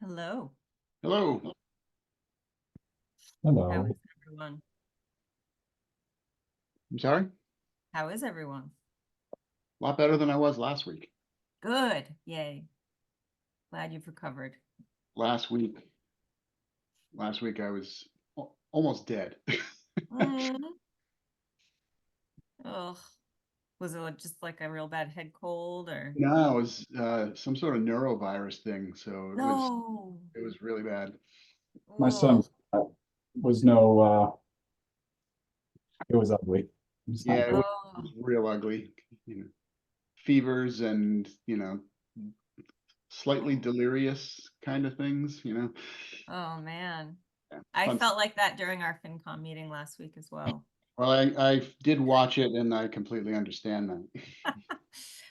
Hello. Hello. How Hello. is everyone? I'm sorry. How is everyone? A lot better than I was last week. Good. Yay. Glad you've recovered. Last week I was almost dead. Ugh. Was it just like a real bad head cold or? No, it was some sort of neurovirus thing, so No. it was really bad. My son was no, it was ugly. It was not Yeah, it good. was, Oh, it was real ugly. Fevers and slightly delirious kind of things. oh man. Yeah, I fun. felt like that during our FinCom meeting last week as well. Well, I did watch it and I completely understand that.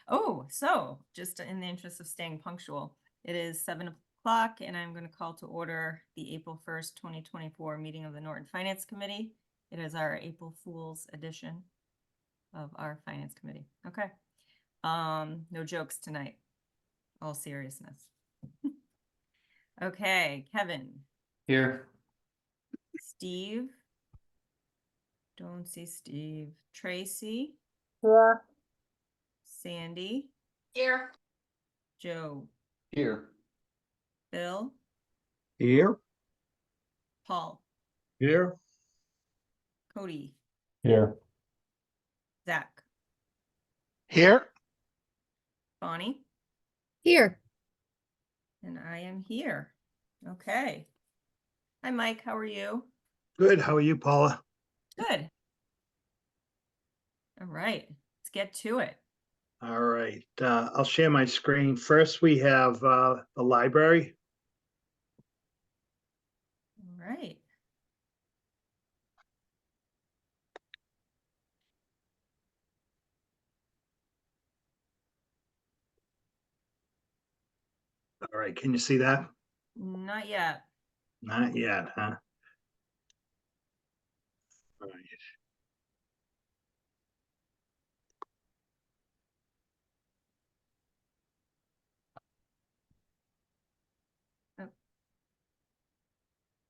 Oh, so just in the interest of staying punctual, it is 7 o'clock and I'm going to call to order the April 1st, 2024 meeting of the Norton Finance Committee. It is our April Fool's edition of our Finance Committee. Okay. No jokes tonight. All seriousness. Okay, Kevin. Here. Steve. Don't see Steve. Tracy. Here. Sandy. Here. Joe. Here. Bill. Here. Paul. Here. Cody. Here. Zach. Here. Bonnie. Here. And I am here. Okay. Hi, Mike. How are you? Good. How are you, Paula? Good. All right. Let's get to it. All right. I'll share my screen. First, we have the library. All right. All right. Can you see that? Not yet. Not yet, huh? All right.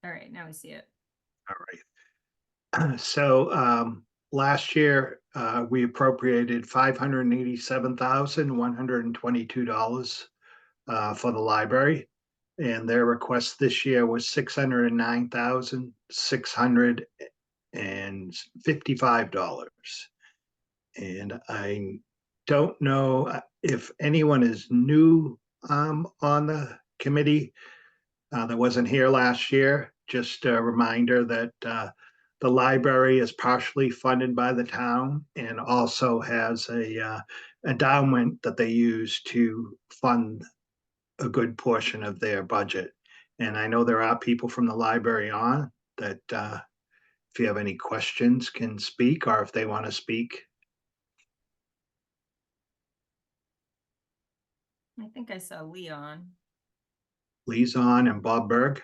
All right. Now we see it. All right. So last year, we appropriated $587,122 for the library. And their request this year was $609,655. And I don't know if anyone is new on the committee that wasn't here last year. Just a reminder that the library is partially funded by the town and also has a endowment that they use to fund a good portion of their budget. And I know there are people from the library on that if you have any questions can speak, or if they want to speak. I think I saw Leon. Lee's on and Bob Berg.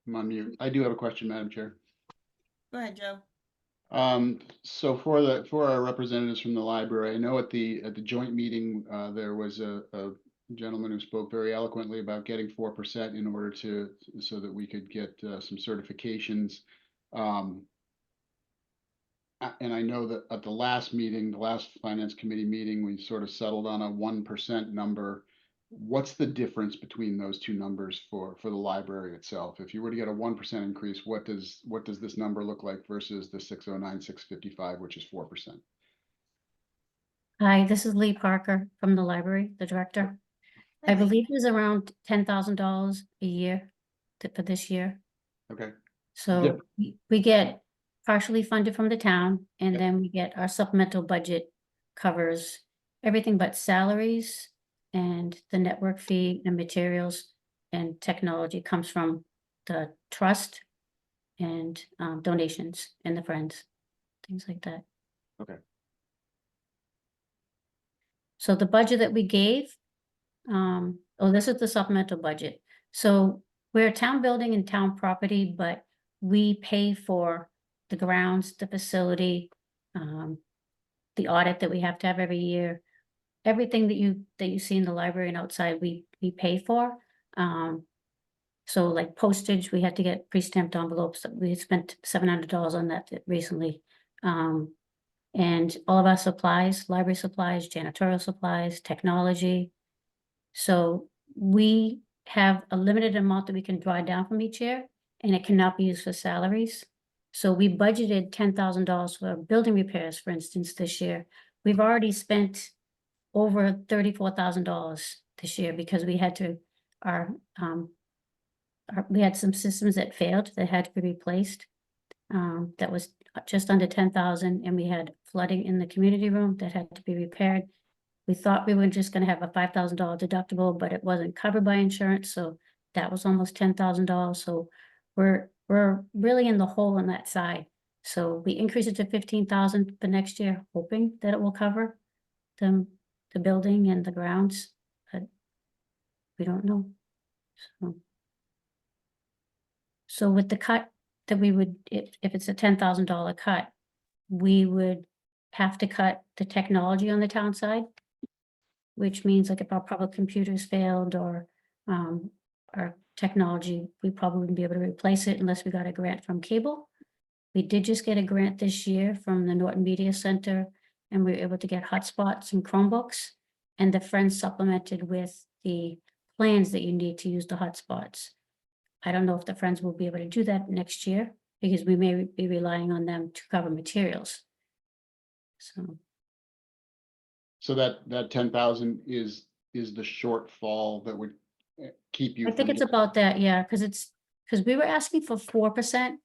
I'm on mute. I do have a question, Madam Chair. Go ahead, Joe. So for our representatives from the library, I know at the joint meeting, there was a gentleman who spoke very eloquently about getting 4% in order so that we could get some certifications. And I know that at the last meeting, the last finance committee meeting, we sort of settled on a 1% number. What's the difference between those two numbers for the library itself? If you were to get a 1% increase, what does this number look like versus the 609, 655, which is 4%? Hi, this is Lee Parker from the library, the director. I believe it was around $10,000 a year for this year. Okay. So we get partially funded from the town, and Yep. then we get our supplemental budget covers everything but salaries, and the network fee and materials and technology comes from the trust and donations and the friends, things like that. Okay. So the budget that we gave, this is the supplemental budget. So we're a town building and town property, but we pay for the grounds, the facility, the audit that we have to have every year. Everything that you see in the library and outside, we pay for. So like postage, we had to get pre-stamped envelopes. We had spent $700 on that recently. And all of our supplies, library supplies, janitorial supplies, technology. So we have a limited amount that we can draw down from each year, and it cannot be used for salaries. So we budgeted $10,000 for building repairs, for instance, this year. We've already spent over $34,000 this year because we had to, we had some systems that failed that had to be replaced. That was just under 10,000, and we had flooding in the community room that had to be repaired. We thought we were just gonna have a $5,000 deductible, but it wasn't covered by insurance, so that was almost $10,000. So we're really in the hole on that side. So we increased it to 15,000 for next year, hoping that it will cover the building and the grounds, but we don't know. So with the cut that we would, if it's a $10,000 cut, we would have to cut the technology on the town side, which means like if our public computers failed or our technology, we probably wouldn't be able to replace it unless we got a grant from cable. We did just get a grant this year from the Norton Media Center, and we were able to get hotspots and Chromebooks, and the Friends supplemented with the plans that you need to use the hotspots. I don't know if the Friends will be able to do that next year because we may be relying on them to cover materials. So that 10,000 is the shortfall that would keep you. I think from it's about that, yeah, because we were asking for 4%.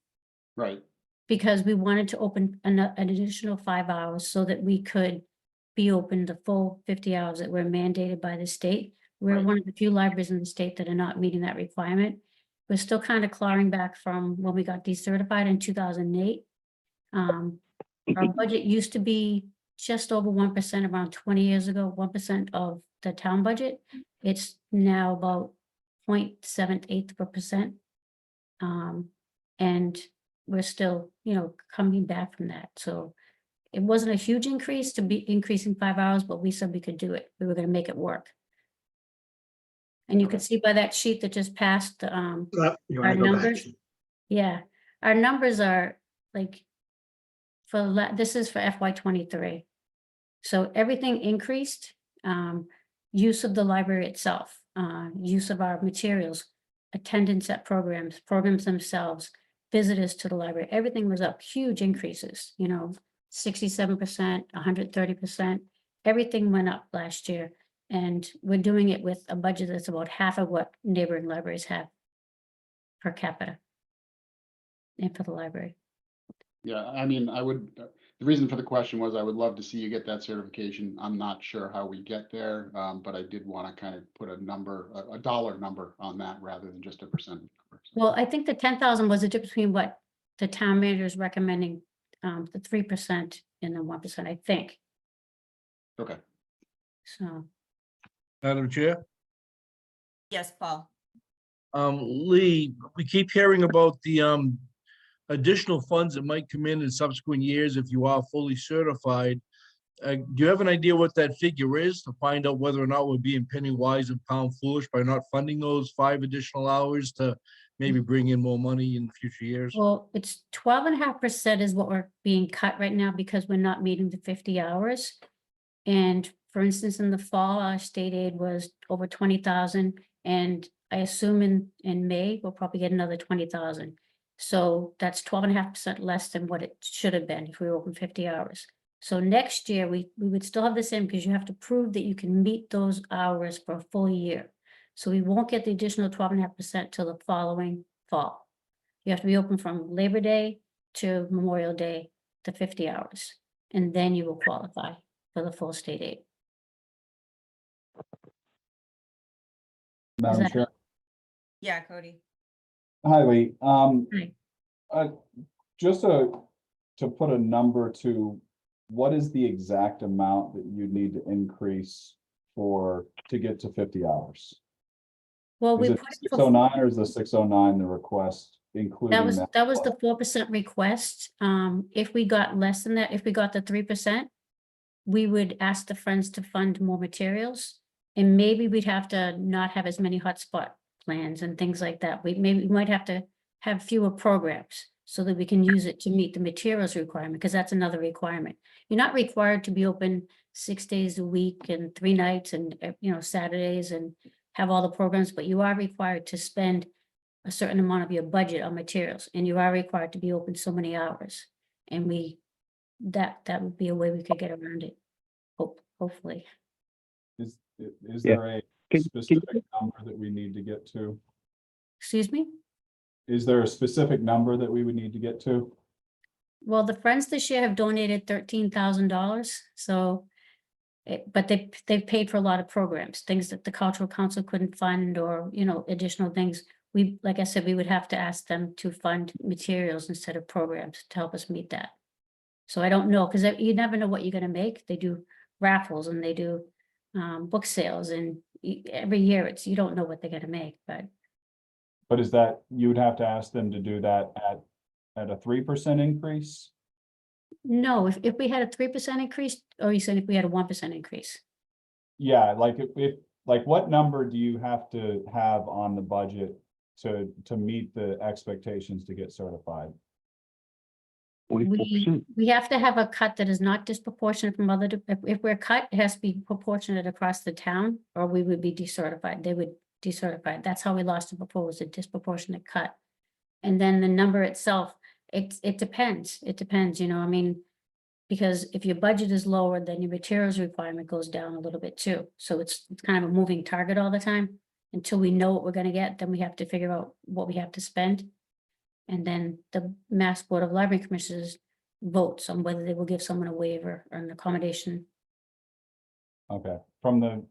Right. Because we wanted to open an additional 5 hours so that we could be open the full 50 hours that were mandated by the state. We're Right. one of the few libraries in the state that are not meeting that requirement. We're still kind of clawing back from when we got decertified in 2008. Our budget used to be just over 1% around 20 years ago, 1% of the town budget. It's now about 0.78%. And we're still, coming back from that. So it wasn't a huge increase to be increasing 5 hours, but we said we could do it. We were going to make it work. And you can see by that sheet that just passed, You our want to go back? numbers. Yeah, our numbers are like, this is for FY23. So everything increased, use of the library itself, use of our materials, attendance at programs themselves, visitors to the library, everything was up, huge increases, 67%, 130%, everything went up last year. And we're doing it with a budget that's about half of what neighboring libraries have per capita and for the library. Yeah, I mean, the reason for the question was I would love to see you get that certification. I'm not sure how we get there, but I did want to kind of put a number, a dollar number on that rather than just a percentage number. So, Well, I think the 10,000 was the difference between what the town manager is recommending, the 3% and the 1%, I think. okay. So, Madam Chair, Yes, Paul. Lee, we keep hearing about the additional funds that might come in subsequent years if you are fully certified. Do you have an idea what that figure is to find out whether or not we're being penny wise and pound foolish by not funding those 5 additional hours to maybe bring in more money in future years? well, it's 12.5% is what we're being cut right now because we're not meeting the 50 hours. And for instance, in the fall, our state aid was over 20,000, and I assume in May, we'll probably get another 20,000. So that's 12.5% less than what it should have been if we were open 50 hours. So next year, we would still have the same because you have to prove that you can meet those hours for a full year. So we won't get the additional 12.5% till the following fall. You have to be open from Labor Day to Memorial Day to 50 hours, and then you will qualify for the full state aid. Madam that- Chair. Yeah, Cody. Hi, Lee. Hi. Just to put a number to, what is the exact amount that you need to increase to get to 50 hours? Well, Is we it put it 609 or is the 609 the request, including that? that was the 4% request. If we got less than that, if we got the 3%, we would ask the Friends to fund more materials, and maybe we'd have to not have as many hotspot plans and things like that. We might have to have fewer programs so that we can use it to meet the materials requirement, because that's another requirement. You're not required to be open 6 days a week and 3 nights and, Saturdays and have all the programs, but you are required to spend a certain amount of your budget on materials, and you are required to be open so many hours. And that would be a way we could get around it, hopefully. Is Yeah. there a Can- specific number that we need to get to? Excuse me? Is there a specific number that we would need to get to? Well, the Friends this year have donated $13,000, so. But they've paid for a lot of programs, things that the Cultural Council couldn't fund, or, additional things. Like I said, we would have to ask them to fund materials instead of programs to help us meet that. So I don't know, because you never know what you're gonna make. They do raffles and they do book sales, and every year you don't know what they're gonna make, but. But is that, you would have to ask them to do that at a 3% increase? No, if we had a 3% increase, or you said if we had a 1% increase? Yeah, like if like what number do you have to have on the budget to meet the expectations to get certified? 44%. We have to have a cut that is not disproportionate from other, if we're cut, it has to be proportionate across the town, or we would be decertified. They would decertify. That's how we lost it before, was a disproportionate cut. And then the number itself, it depends. It depends, because if your budget is lower, then your materials requirement goes down a little bit too. So it's kind of a moving target all the time. Until we know what we're gonna get, then we have to figure out what we have to spend. And then the Mass Board of Library Commissioners votes on whether they will give someone a waiver or an accommodation. Okay, from the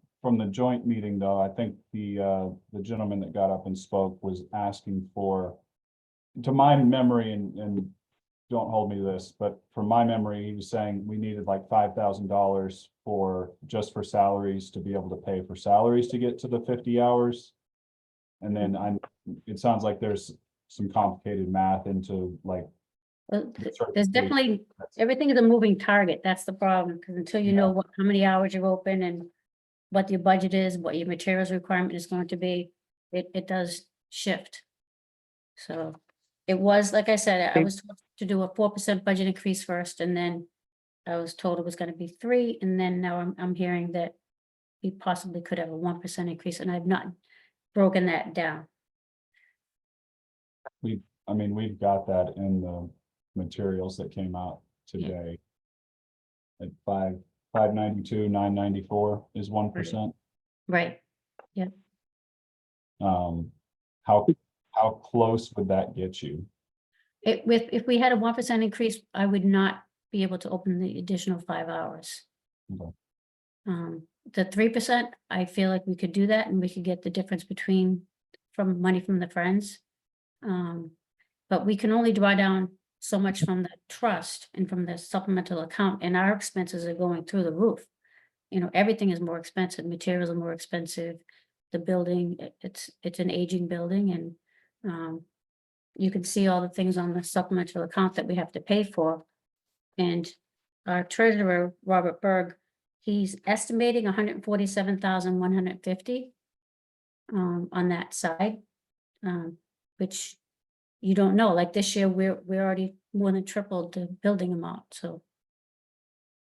joint meeting though, I think the gentleman that got up and spoke was asking for, to my memory, and don't hold me to this, but from my memory, he was saying we needed like $5,000 just for salaries to be able to pay for salaries to get to the 50 hours. And then it sounds like there's some complicated math into like. Well, there's definitely, everything is a moving target. That's the problem, because until you know how many hours you're open and what your budget is, what your materials requirement is going to be, it does shift. So it was, like I said, I was told to do a 4% budget increase first, and then I was told it was gonna be 3, and then now I'm hearing that we possibly could have a 1% increase, and I've not broken that down. I mean, we've got that in the materials that came out today. At 592, 994 is 1%. Right. How close would that get you? If we had a 1% increase, I would not be able to open the additional 5 hours. Okay. The 3%, I feel like we could do that, and we could get the difference from money from the Friends. But we can only draw down so much from the trust and from the supplemental account, and our expenses are going through the roof. Everything is more expensive, materials are more expensive. The building, it's an aging building, and you can see all the things on the supplemental account that we have to pay for. And our treasurer, Robert Berg, he's estimating 147,150 on that side, which you don't know. Like this year, we're already more than tripled the building amount, so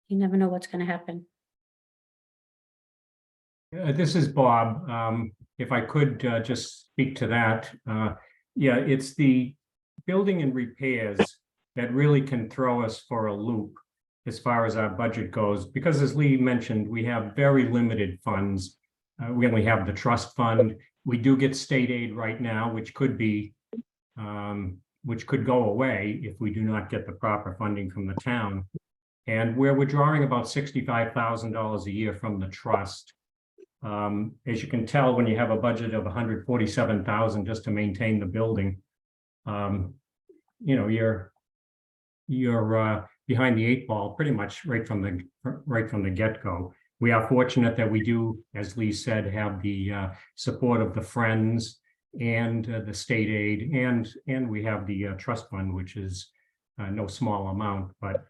you never know what's going to happen. This is Bob. If I could just speak to that. Yeah, it's the building and repairs that really can throw us for a loop as far as our budget goes, because as Lee mentioned, we have very limited funds. We only have the trust fund. We do get state aid right now, which could go away if we do not get the proper funding from the town. And we're withdrawing about $65,000 a year from the trust. As you can tell, when you have a budget of $147,000 just to maintain the building, you're behind the 8 ball pretty much right from the get-go. We are fortunate that we do, as Lee said, have the support of the Friends and the state aid, and we have the trust fund, which is no small amount, but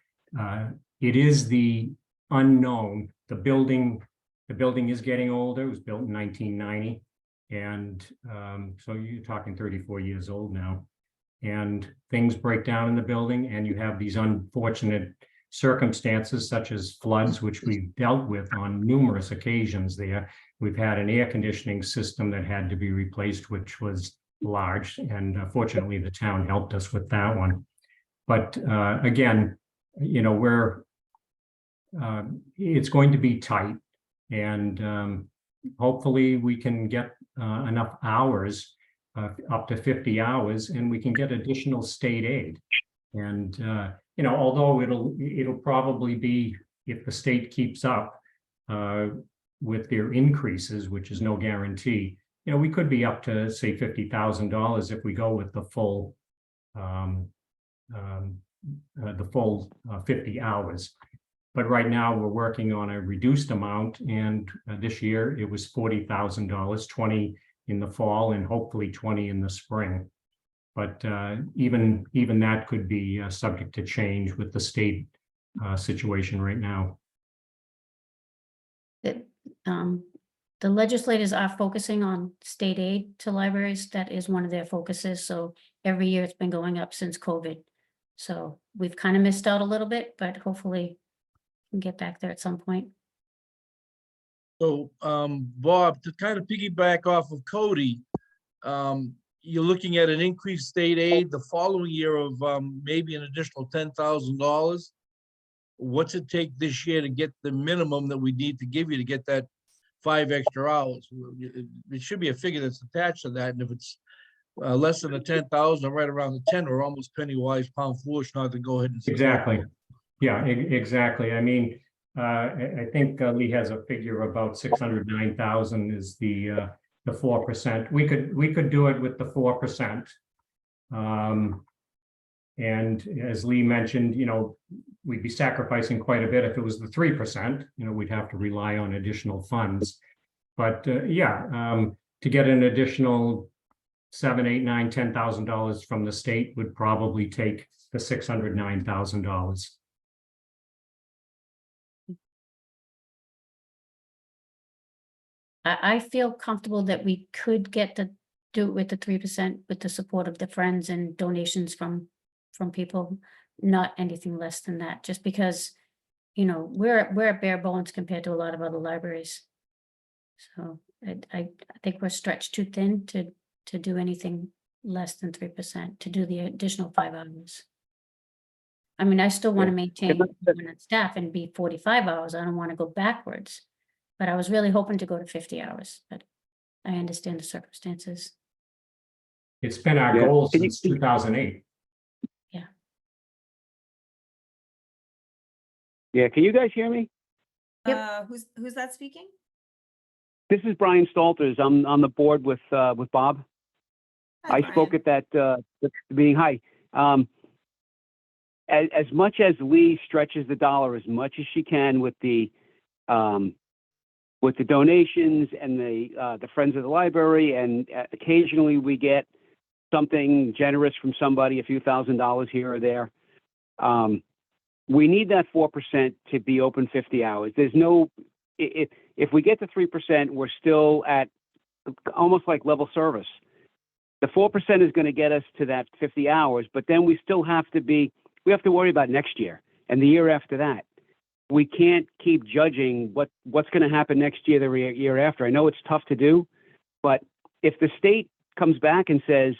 it is the unknown. The building is getting older. It was built in 1990, And so you're talking 34 years old now. And things break down in the building, and you have these unfortunate circumstances such as floods, which we've dealt with on numerous occasions there. We've had an air conditioning system that had to be replaced, which was large, and fortunately the town helped us with that one. But again, you know, it's going to be tight, and hopefully we can get enough hours, up to 50 hours, and we can get additional state aid. And you know, although it'll probably be, if the state keeps up with their increases, which is no guarantee, you know, we could be up to, say, $50,000 if we go with the full 50 hours. But right now we're working on a reduced amount, and this year it was $40,000, 20 in the fall and hopefully 20 in the spring. But even that could be subject to change with the state situation right now. The legislators are focusing on state aid to libraries. That is one of their focuses. So every year it's been going up since COVID. So we've kind of missed out a little bit, but hopefully we can get back there at some point. So, Bob, to kind of piggyback off of Cody, you're looking at an increased state aid the following year of maybe an additional $10,000. What's it take this year to get the minimum that we need to give you to get that 5 extra hours? It should be a figure that's attached to that. And if it's less than the 10,000 or right around the 10, we're almost penny wise, pound foolish not to go ahead and. Exactly. Yeah, exactly. I mean, I think Lee has a figure of about 609,000 is the 4%. We could do it with the 4%. And as Lee mentioned, you know, we'd be sacrificing quite a bit if it was the 3%. You know, we'd have to rely on additional funds. But yeah, to get an additional $7,000, $8,000, $9,000, $10,000 from the state would probably take the $609,000. I feel comfortable that we could get to do it with the 3% with the support of the friends and donations from people, not anything less than that, just because, you know, we're at bare bones compared to a lot of other libraries. So I think we're stretched too thin to do anything less than 3%, to do the additional 5 hours. I mean, I still want to maintain staff and be 45 hours. I don't want to go backwards. But I was really hoping to go to 50 hours, but I understand the circumstances. It's been our goal since 2008. Yeah. Yeah, can you guys hear me? Yep. Who's that speaking? This is Brian Stalters. I'm on the board with Bob. Hi, I spoke Brian. at that meeting. Hi. As much as Lee stretches the dollar as much as she can with the donations and the Friends of the Library, and occasionally we get something generous from somebody, a few $1,000s here or there. We need that 4% to be open 50 hours. There's no, if we get to 3%, we're still at almost like level service. The 4% is going to get us to that 50 hours, but then we still have to worry about next year and the year after that. We can't keep judging what's going to happen next year, the year after. I know it's tough to do, but if the state comes back and says,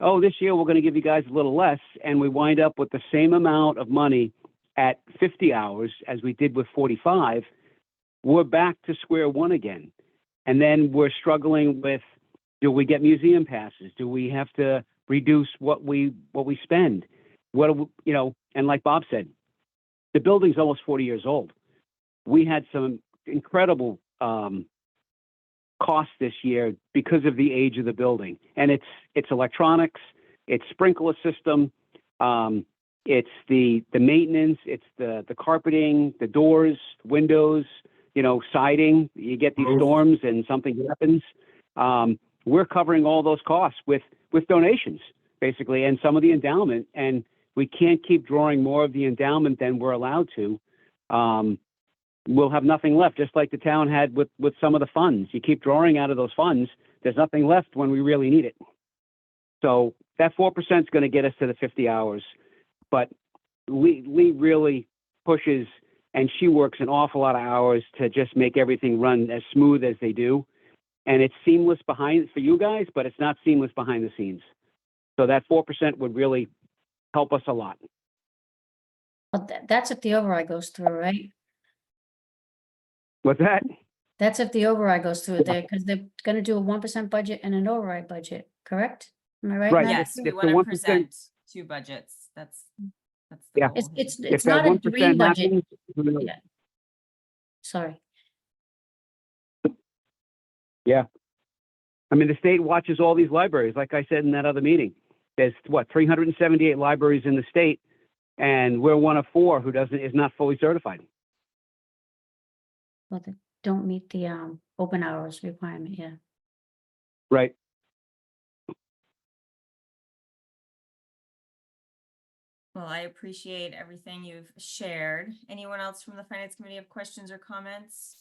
oh, this year we're going to give you guys a little less, and we wind up with the same amount of money at 50 hours as we did with 45, we're back to square one again. And then we're struggling with, do we get museum passes? Do we have to reduce what we spend? And like Bob said, the building's almost 40 years old. We had some incredible costs this year because of the age of the building. And it's electronics, it's sprinkler system, it's the maintenance, it's the carpeting, the doors, windows, siding. You get these storms and something happens. We're covering all those costs with donations, basically, and some of the endowment. And we can't keep drawing more of the endowment than we're allowed to. We'll have nothing left, just like the town had with some of the funds. You keep drawing out of those funds, there's nothing left when we really need it. So that 4% is going to get us to the 50 hours. But Lee really pushes, and she works an awful lot of hours to just make everything run as smooth as they do. And it's seamless behind for you guys, but it's not seamless behind the scenes. So that 4% would really help us a lot. But that's if the override goes through, right? What's that? That's if the override goes through there, because they're gonna do a 1% budget and an override budget, correct? Am I right? Right. Madam Yes, Chair? we If the want to 1%. present two budgets. That's the Yeah. goal. It's If that not a 1% dream budget. happens, Yeah. Sorry. yeah. I mean, the state watches all these libraries, like I said in that other meeting. There's 378 libraries in the state, and we're one of 4 who is not fully certified. Well, they don't meet the open hours requirement, yeah. Right. Well, I appreciate everything you've shared. Anyone else from the Finance Committee have questions or comments?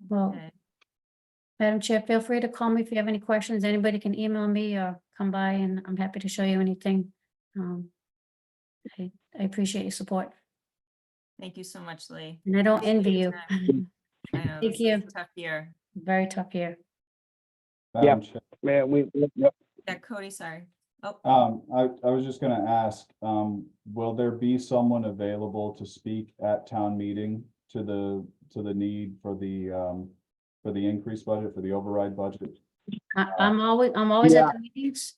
Well, Okay. Madam Chair, feel free to call me if you have any questions. Anybody can email me or come by, and I'm happy to show you anything. I appreciate your support, Thank you so much, Lee. and I don't Appreciate envy your you. time. I know, Thank this you. is a tough year. Very tough year. Madam Chair. Yeah, yep. Yeah, Cody, sorry. Oh, I was just gonna ask, will there be someone available to speak at town meeting to the need for the increased budget, for the override budget? I'm always Yeah. at the meetings.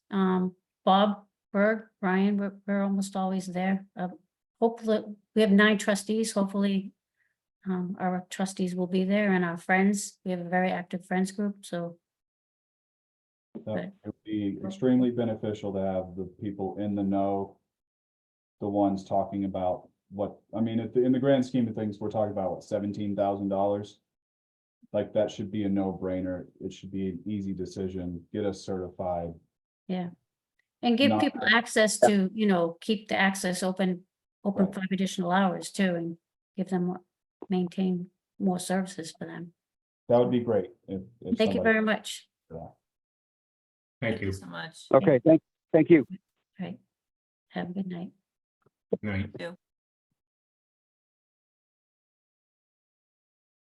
Bob, Berg, Brian, we're almost always there. Hopefully, we have 9 trustees. Hopefully, our trustees will be there, and our friends. We have a very active friends group, so. That it would be extremely beneficial to have the people in the know, the ones talking about what, I mean, in the grand scheme of things, we're talking about what, $17,000? Like, that should be a no-brainer. It should be an easy decision. Get us certified. Yeah. And give Not- people access to, keep the access open Right. 5 additional hours too, and give them maintain more services for them. That would be great if Thank you somebody- very much. Yeah. Thank you. so much. Okay, thank you. Right. Have a good night. Good night.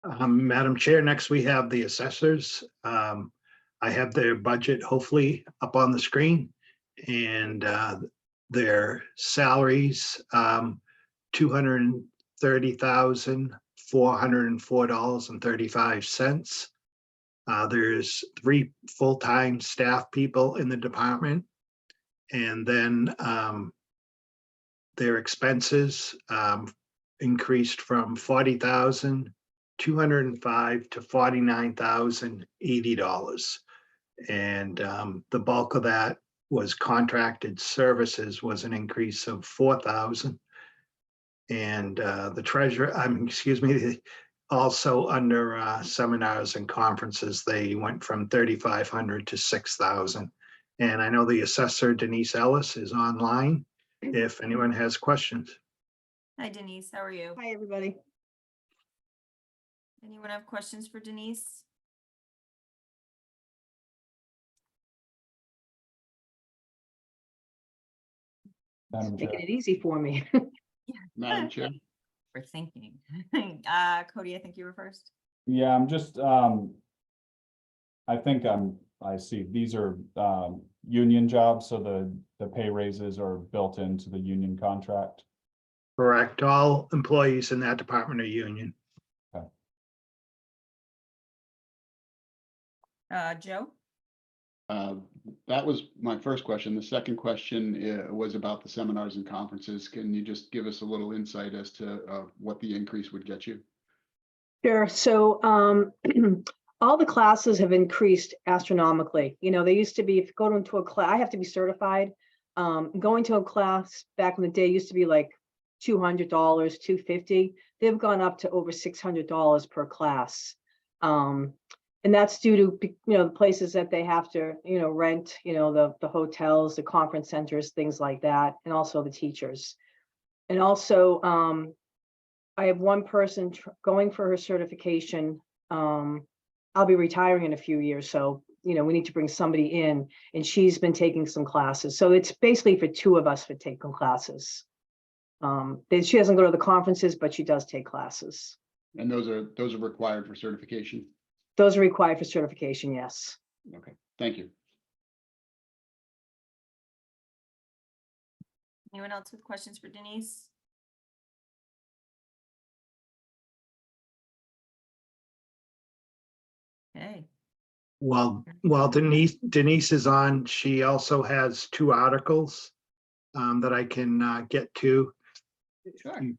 Madam Chair, next we have the assessors. I have their budget hopefully up on the screen, and their salaries, $230,404.35. There's 3 full-time staff people in the department, and then their expenses increased from $40,205 to $49,080. And the bulk of that was contracted services, was an increase of $4,000. And the treasurer, also under seminars and conferences, they went from $3,500 to $6,000. And I know the assessor Denise Ellis is online if anyone has questions. Hi Denise, how are you? Hi, everybody. Anyone have questions for Denise? Madam Chair. Making it easy for me. Madam Chair. For thinking. Cody, I think you were first. Yeah, I'm just, I think I see, these are, union jobs, so the pay raises are built into the union contract. Correct. All employees in that department are union. Joe? That was my first question. The second question was about the seminars and conferences. Can you just give us a little insight as to what the increase would get you? Sure. So all the classes have increased astronomically. They used to be, if you go into a class, I have to be certified. Going to a class back in the day used to be like $200, $250. They've gone up to over $600 per class. And that's due to, the places that they have to, rent, the hotels, the conference centers, things like that, and also the teachers. And also, I have one person going for her certification. I'll be retiring in a few years, so, you know, we need to bring somebody in, and she's been taking some classes. So it's basically for two of us for taking classes. She doesn't go to the conferences, but she does take classes. And those are required for certification? Those are required for certification, yes. Okay, thank you. Anyone else with questions for Denise? Okay, While Denise is on, she also has two articles that I can get to. Sure. You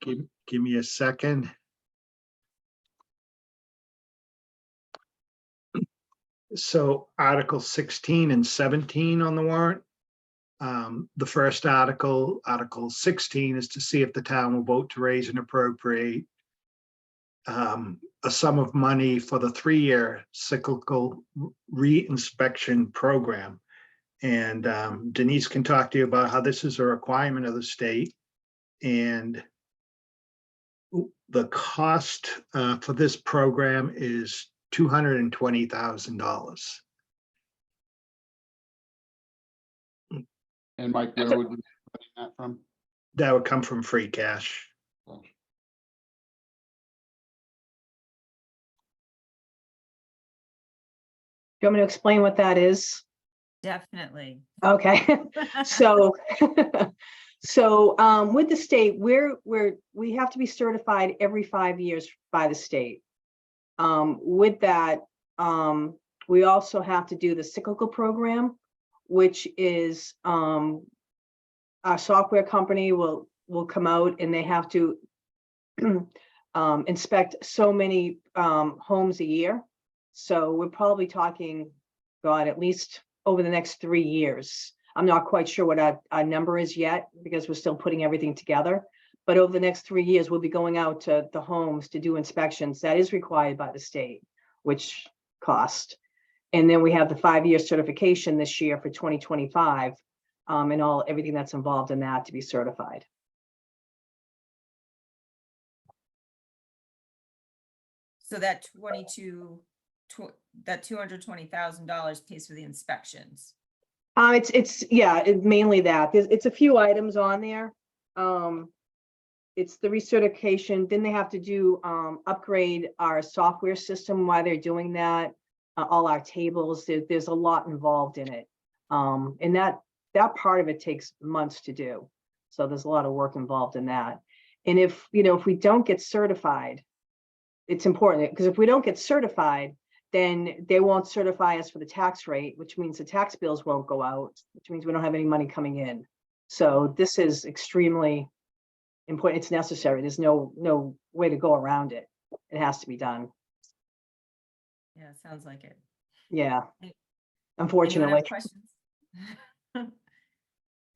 give me a second. So Article 16 and 17 on the warrant. The first article, Article 16, is to see if the town will vote to raise and appropriate a sum of money for the 3-year cyclical re-inspection program. And Denise can talk to you about how this is a requirement of the state. And the cost for this program is $220,000. And Mike, where would we be putting that from? That would come from free cash. Do you want me to explain what that is? definitely. Okay, so, with the state, we have to be certified every 5 years by the state. With that, we also have to do the cyclical program, which is, our software company will come out and they have to inspect so many homes a year. So we're probably talking, God, at least over the next 3 years. I'm not quite sure what our number is yet because we're still putting everything together. But over the next 3 years, we'll be going out to the homes to do inspections. That is required by the state, which cost. And then we have the 5-year certification this year for 2025, and everything that's involved in that to be certified. So that that $220,000 pays for the inspections. It's mainly that. It's a few items on there. It's the recertification. Then they have to do upgrade our software system while they're doing that. All our tables, there's a lot involved in it. And that part of it takes months to do. So there's a lot of work involved in that. And if we don't get certified, it's important because if we don't get certified, then they won't certify us for the tax rate, which means the tax bills won't go out, which means we don't have any money coming in. So this is extremely important. It's necessary. There's no way to go around it. It has to be done. Yeah, sounds like it. Yeah. Anyone Unfortunately. have questions?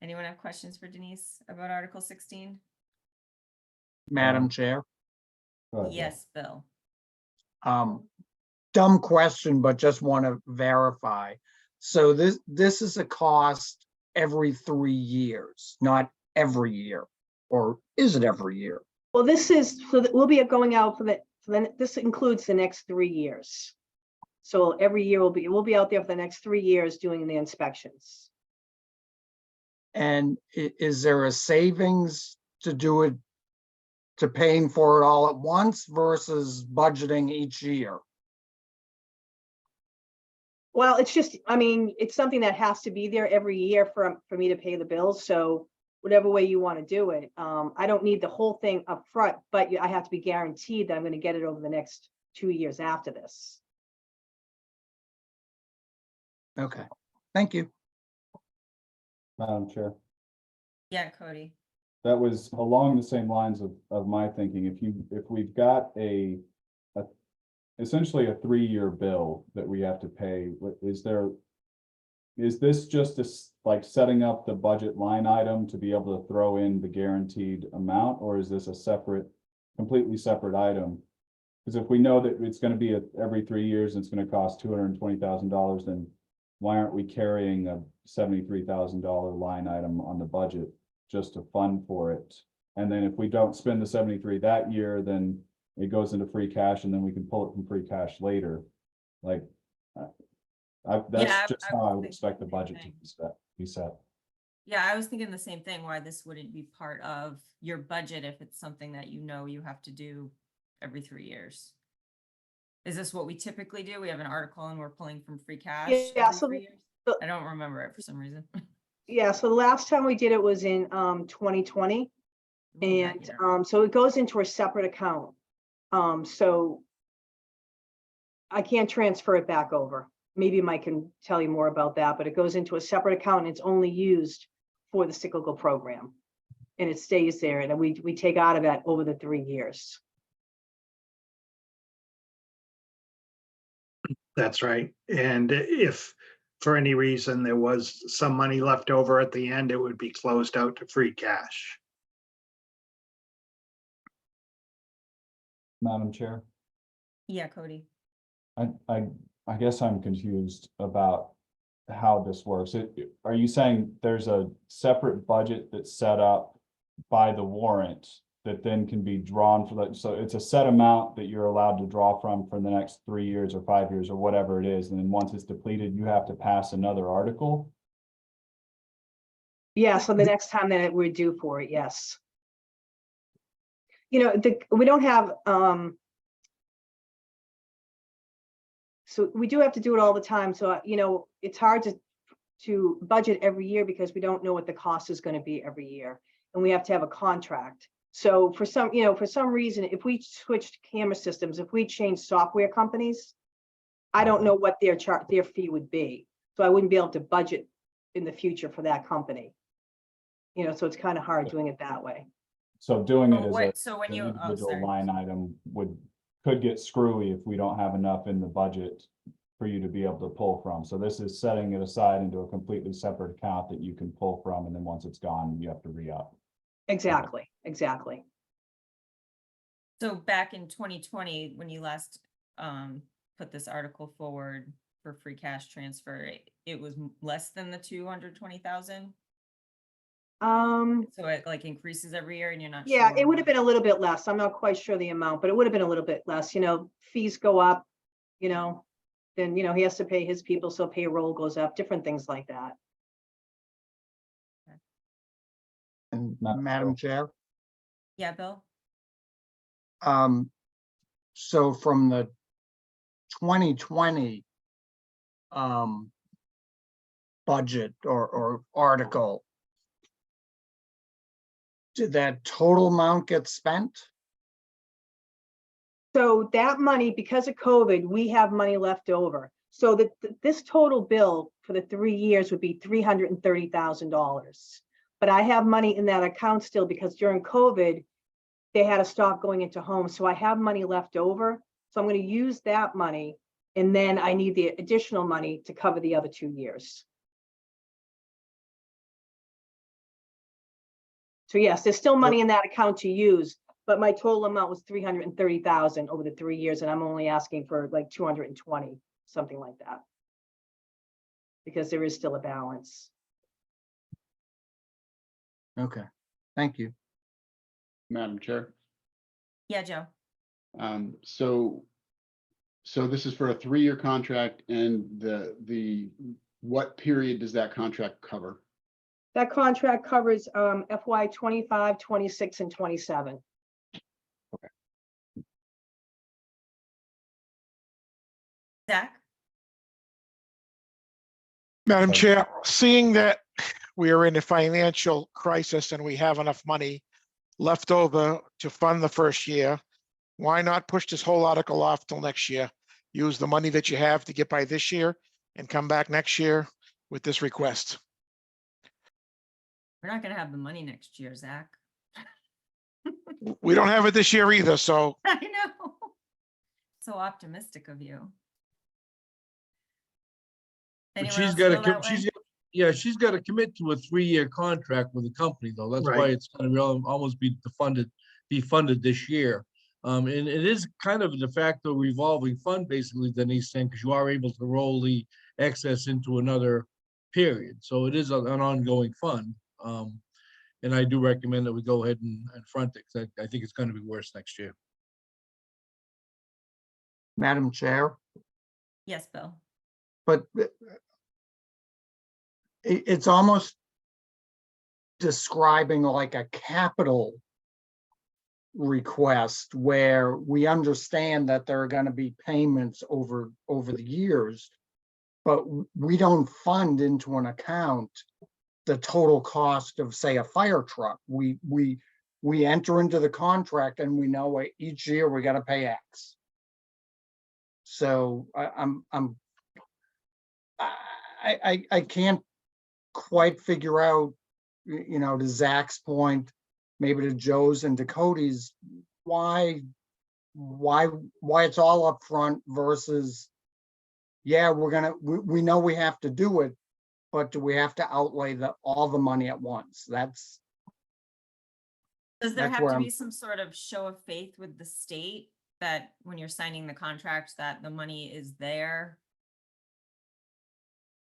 Anyone have questions for Denise about Article 16? Madam Chair. Go ahead, Bill. Yes, Bill. Dumb question, but just want to verify. So this is a cost every 3 years, not every year, or is it every year? Well, this is so that we'll be going out this includes the next 3 years. So every year we'll be out there for the next 3 years doing the inspections. And is there a savings to do it, to paying for it all at once versus budgeting each year? Well, it's just, it's something that has to be there every year for me to pay the bills. So whatever way you want to do it, I don't need the whole thing up front, but I have to be guaranteed that I'm going to get it over the next 2 years after this. Okay, thank you. Madam Chair, Yeah, Cody. that was along the same lines of my thinking. If we've got essentially a 3-year bill that we have to pay, is this just like setting up the budget line item to be able to throw in the guaranteed amount, or is this a completely separate item? Because if we know that it's going to be every 3 years and it's going to cost $220,000, then why aren't we carrying a $73,000 line item on the budget just to fund for it And then if we don't spend the 73 that year, then it goes into free cash and then we can pull it from free cash later. Like, that's Yeah, just I how was I would thinking expect the the same budget to thing. be set. Yeah, I was thinking the same thing, why this wouldn't be part of your budget if it's something that you know you have to do every 3 years. Is this what we typically do? We have an article and we're pulling from free cash Yeah, every so 3 years? the- I don't remember it for some reason. Yeah, so the last time we did it was in 2020. Ooh, that And year. so it goes into a separate account. So I can't transfer it back over. Maybe Mike can tell you more about that, but it goes into a separate account and it's only used for the cyclical program. And it stays there and we take out of that over the 3 years. That's right. And if for any reason there was some money left over at the end, it would be closed out to free cash. Madam Chair, Yeah, Cody. I guess I'm confused about how this works. Are you saying there's a separate budget that's set up by the warrant that then can be drawn for that? So it's a set amount that you're allowed to draw from for the next 3 years or 5 years or whatever it is. And then once it's depleted, you have to pass another article? Yeah, so the next time that we're due for it, yes. You know, we don't have, so we do have to do it all the time. So, you know, it's hard to budget every year because we don't know what the cost is going to be every year. And we have to have a contract. So for some, you know, for some reason, if we switched camera systems, if we changed software companies, I don't know what their fee would be. So I wouldn't be able to budget in the future for that company. You know, so it's kind of hard doing it that way. So doing it Oh, as wait, so when an you, oh, individual sorry. line item could get screwy if we don't have enough in the budget for you to be able to pull from. So this is setting it aside into a completely separate account that you can pull from, and then once it's gone, you have to re-up. Exactly, exactly. So back in 2020, when you last put this article forward for free cash transfer, it was less than the 220,000. So it like increases every year and you're not Yeah, sure. it would have been a little bit less. I'm not quite sure the amount, but it would have been a little bit less, you know, fees go up, you know, then, you know, he has to pay his people, so payroll goes up, different things like that. And Not Madam Chair, Yeah, Bill? so from the 2020 budget or article, did that total amount get spent? So that money, because of COVID, we have money left over. So that this total bill for the 3 years would be $330,000. But I have money in that account still because during COVID, they had to stop going into homes. So I have money left over. So I'm going to use that money. And then I need the additional money to cover the other 2 years. So yes, there's still money in that account to use, but my total amount was 330,000 over the 3 years, and I'm only asking for like 220, something like that. Because there is still a balance. Okay, thank you. Madam Chair. Yeah, Joe. So this is for a 3-year contract, and what period does that contract cover? That contract covers FY 25, 26, and 27. Zach? Madam Chair, seeing that we are in a financial crisis and we have enough money left over to fund the first year, why not push this whole article off till next year? Use the money that you have to get by this year and come back next year with this request. We're not gonna have the money next year, Zach. We don't have it this year either, so I know. So optimistic of you. But Anyone she's else got feel that to, way? she's got to commit to a 3-year contract with the company, though. That's why Right. it's going to almost be funded this year. And it is kind of a de facto revolving fund, basically, Denise saying, because you are able to roll the excess into another period. So it is an ongoing fund. And I do recommend that we go ahead and front it, 'cause I think it's gonna be worse next year. Madam Chair, Yes, Bill. but it's almost describing like a capital request where we understand that there are going to be payments over the years, but we don't fund into an account the total cost of, say, a fire truck. We enter into the contract and we know each year we got to pay X. So I can't quite figure out, to Zach's point, maybe to Joe's and to Cody's, why it's all up front versus, yeah, we know we have to do it, but do we have to outlay all the money at once? Does there That's have where to I'm- be some sort of show of faith with the state that when you're signing the contract, that the money is there?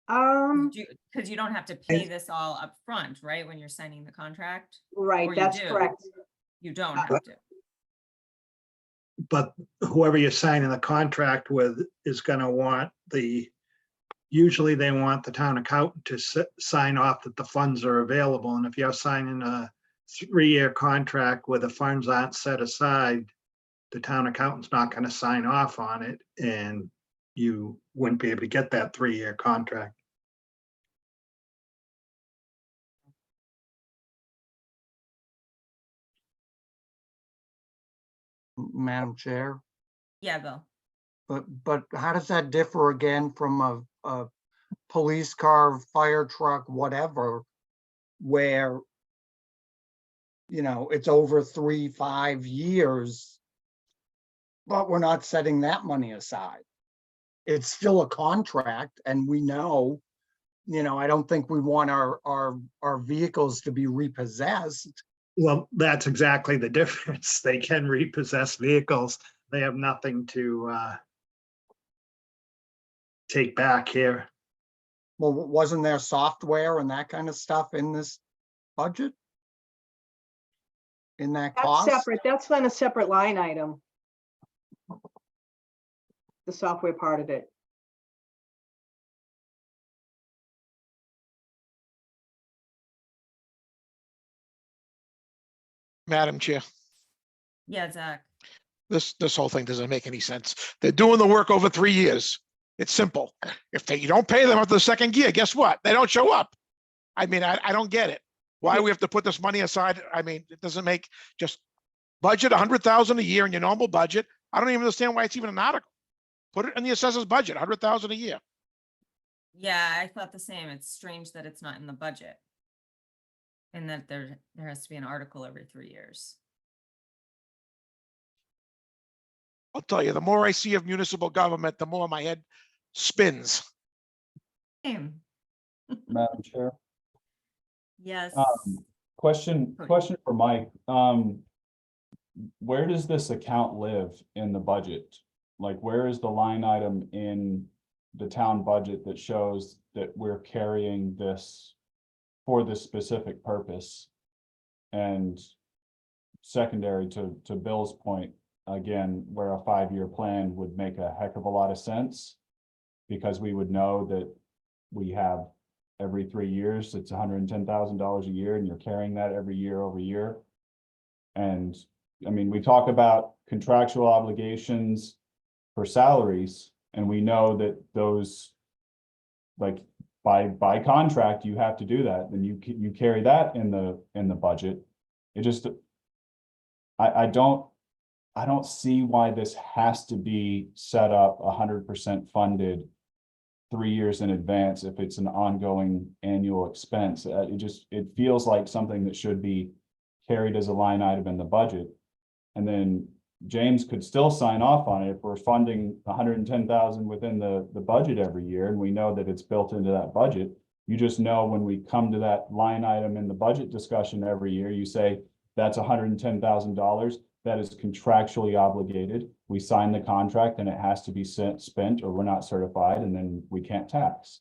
Because you don't have to pay this all up front, right, when you're signing the contract? Right, Or you that's do? correct. You don't have to. But whoever you're signing the contract with is gonna want usually they want the town accountant to sign off that the funds are available. And if you're signing a 3-year contract where the funds aren't set aside, the town accountant's not gonna sign off on it, and you wouldn't be able to get that 3-year contract. Madam Chair. Yeah, Bill. But how does that differ again from a police car, fire truck, whatever, where, it's over 3-5 years, but we're not setting that money aside? It's still a contract, and we know, I don't think we want our vehicles to be repossessed. Well, that's exactly the difference. They can repossess vehicles. They have nothing to take back here. Well, wasn't there software and that kind of stuff in this budget? In that That's cost? separate. That's on a separate line item. The software part of it. Madam Chair, Yeah, Zach. this whole thing doesn't make any sense. They're doing the work over 3 years. It's simple. If you don't pay them after the second year, guess what? They don't show up. I mean, I don't get it. Why we have to put this money aside? I mean, it doesn't make, just budget 100,000 a year in your normal budget. I don't even understand why it's even an article. Put it in the assessor's budget, 100,000 a year. Yeah, I thought the same. It's strange that it's not in the budget. And that there has to be an article every 3 years. I'll tell you, the more I see of municipal government, the more my head spins. Same. Madam Chair. Yes. Question Cody. for Mike. Where does this account live in the budget? Like, where is the line item in the town budget that shows that we're carrying this for this specific purpose? And secondary to Bill's point, again, where a 5-year plan would make a heck of a lot of sense, because we would know that we have every 3 years, it's $110,000 a year, and you're carrying that every year over year. And I mean, we talk about contractual obligations for salaries, and we know that those, like, by contract, you have to do that, then you carry that in the budget. It just, I don't see why this has to be set up 100% funded 3 years in advance if it's an ongoing annual expense. It feels like something that should be carried as a line item in the budget. And then James could still sign off on it if we're funding 110,000 within the budget every year, and we know that it's built into that budget. You just know when we come to that line item in the budget discussion every year, you say, that's $110,000. That is contractually obligated. We sign the contract and it has to be spent, or we're not certified, and then we can't tax.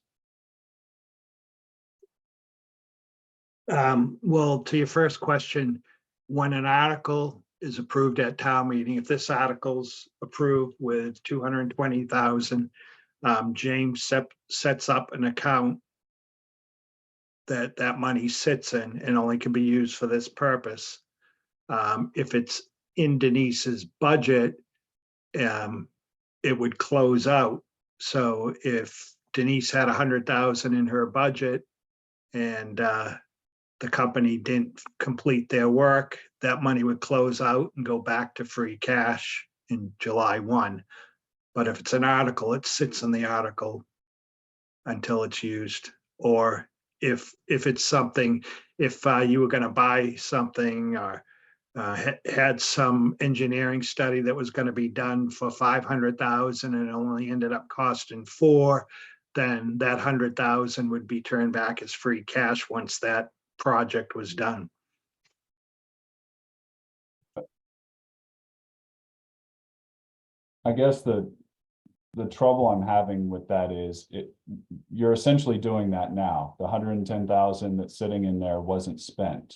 Well, to your first question, when an article is approved at town meeting, if this article's approved with 220,000, James sets up an account that money sits in and only can be used for this purpose. If it's in Denise's budget, it would close out. So if Denise had 100,000 in her budget and the company didn't complete their work, that money would close out and go back to free cash in July 1. But if it's an article, it sits in the article until it's used. Or if it's something, if you were going to buy something or had some engineering study that was going to be done for 500,000 and it only ended up costing 4, then that 100,000 would be turned back as free cash once that project was done. I guess the trouble I'm having with that is you're essentially doing that now. The 110,000 that's sitting in there wasn't spent.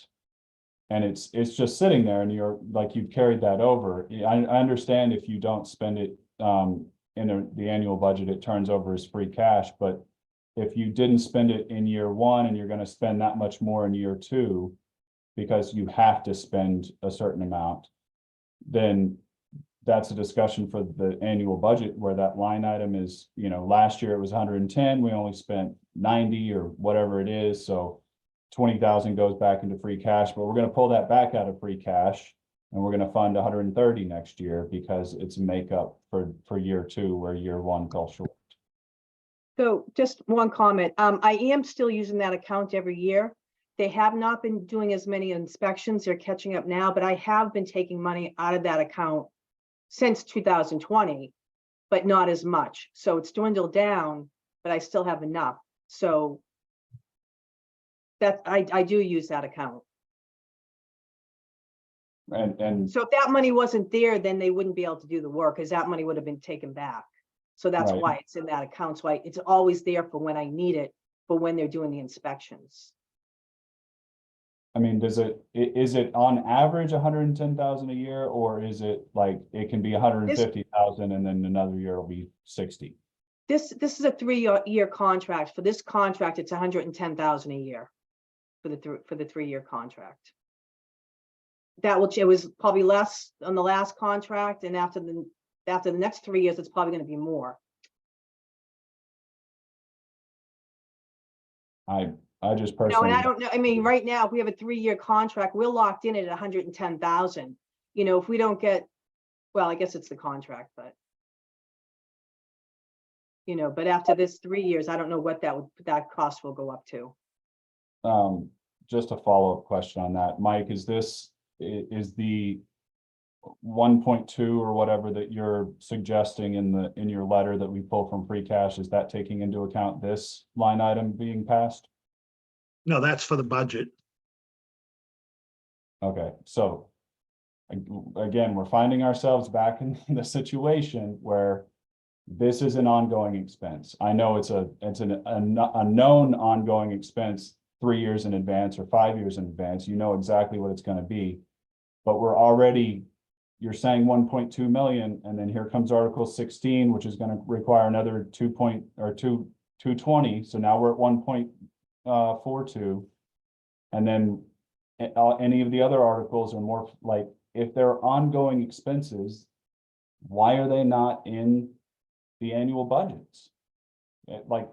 And it's just sitting there and you're like, you've carried that over. I understand if you don't spend it in the annual budget, it turns over as free cash. But if you didn't spend it in year 1 and you're going to spend that much more in year 2, because you have to spend a certain amount, then that's a discussion for the annual budget where that line item is, last year it was 110, we only spent 90 or whatever it is. So 20,000 goes back into free cash, but we're going to pull that back out of free cash and we're going to fund 130 next year because it's a makeup for year 2 where year 1 fell short. So just one comment. I am still using that account every year. They have not been doing as many inspections. They're catching up now, but I have been taking money out of that account since 2020, but not as much. So it's dwindled down, but I still have enough. So that I do use that account. And So if that money wasn't there, then they wouldn't be able to do the work because that money would have been taken back. So that's Right. why it's in that account. So it's always there for when I need it, for when they're doing the inspections. I mean, is it on average 110,000 a year, or is it like it can be 150,000 and then another year it'll be 60? This is a 3-year contract. For this contract, it's 110,000 a year for the 3-year contract. It was probably less on the last contract, and after the next 3 years, it's probably going to be more. I just No, and personally, I don't know. I mean, right now, if we have a 3-year contract, we're locked in at 110,000. If we don't get, well, I guess it's the contract, but but after this 3 years, I don't know what that cost will go up to. just a follow-up question on that. Mike, is the 1.2 or whatever that you're suggesting in your letter that we pull from free cash, is that taking into account this line item being passed? No, that's for the budget. Okay, so again, we're finding ourselves back in the situation where this is an ongoing expense. I know it's a known ongoing expense 3 years in advance or 5 years in advance. You know exactly what it's going to be, but we're already, you're saying 1.2 million, and then here comes Article 16, which is going to require another 220. So now we're at 1.42, and then any of the other articles are more like, if they're ongoing expenses, why are they not in the annual budgets? Like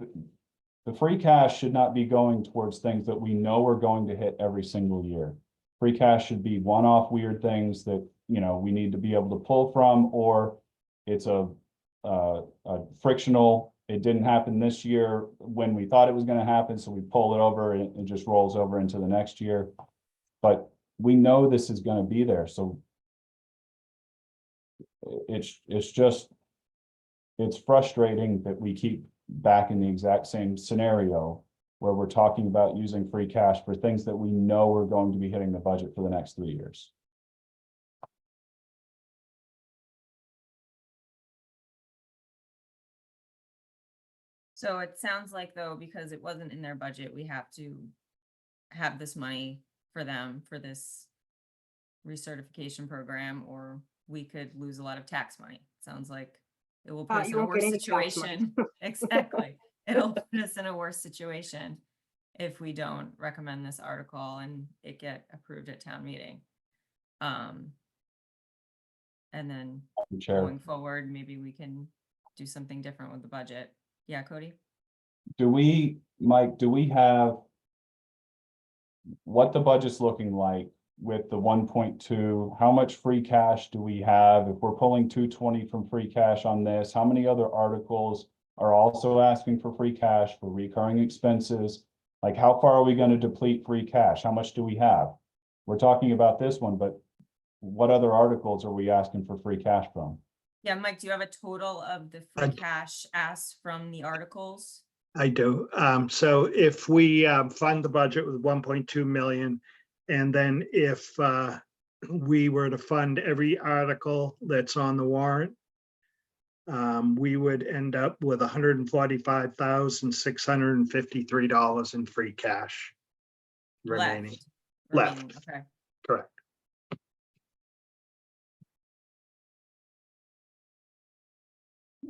the free cash should not be going towards things that we know are going to hit every single year. Free cash should be one-off weird things that, we need to be able to pull from, or it's a frictional, it didn't happen this year when we thought it was going to happen, so we pull it over and it just rolls over into the next year. But we know this is going to be there, so it's frustrating that we keep back in the exact same scenario where we're talking about using free cash for things that we know are going to be hitting the budget for the next 3 years. So it sounds like, though, because it wasn't in their budget, we have to have this money for them for this recertification program, or we could lose a lot of tax money. Sounds like it will put us You in a won't get worse any tax money. situation. Exactly. It'll put us in a worse situation if we don't recommend this article and it get approved at town meeting. And then Chair, going forward, maybe we can do something different with the budget. Yeah, Cody? Mike, do we have what the budget's looking like with the 1.2? How much free cash do we have? If we're pulling 220 from free cash on this, how many other articles are also asking for free cash for recurring expenses? Like, how far are we going to deplete free cash? How much do we have? We're talking about this one, but what other articles are we asking for free cash from? Yeah, Mike, do you have a total of the free cash asked from the articles? I do. So if we fund the budget with 1.2 million, and then if we were to fund every article that's on the warrant, we would end up with $145,653 in free cash remaining. Remaining, okay. Correct.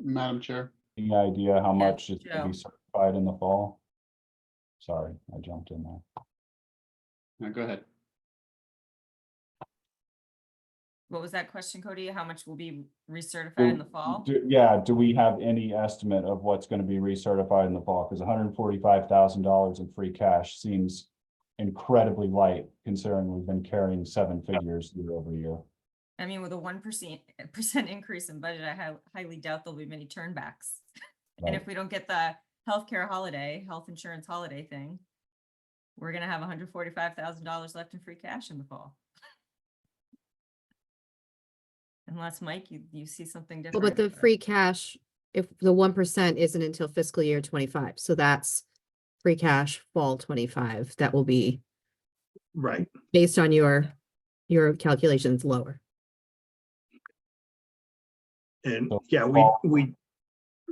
Madam Chair. Any idea how Yeah, much is going to be Joe. certified in the fall? Sorry, I jumped in there. No, go ahead. What was that question, Cody? How much will be recertified in the fall? Do we have any estimate of what's going to be recertified in the fall? Because $145,000 in free cash seems incredibly light considering we've been carrying 7 figures year over year. I mean, with a 1% increase in budget, I highly doubt there'll be many turnbacks. And Right. if we don't get the healthcare holiday, health insurance holiday thing, we're gonna have $145,000 left in free cash in the fall. Unless, Mike, you see something Well, different. but the free cash, if the 1% isn't until fiscal year 25, so that's free cash fall 25, that will be Right. based on your calculations lower. And So yeah, fall-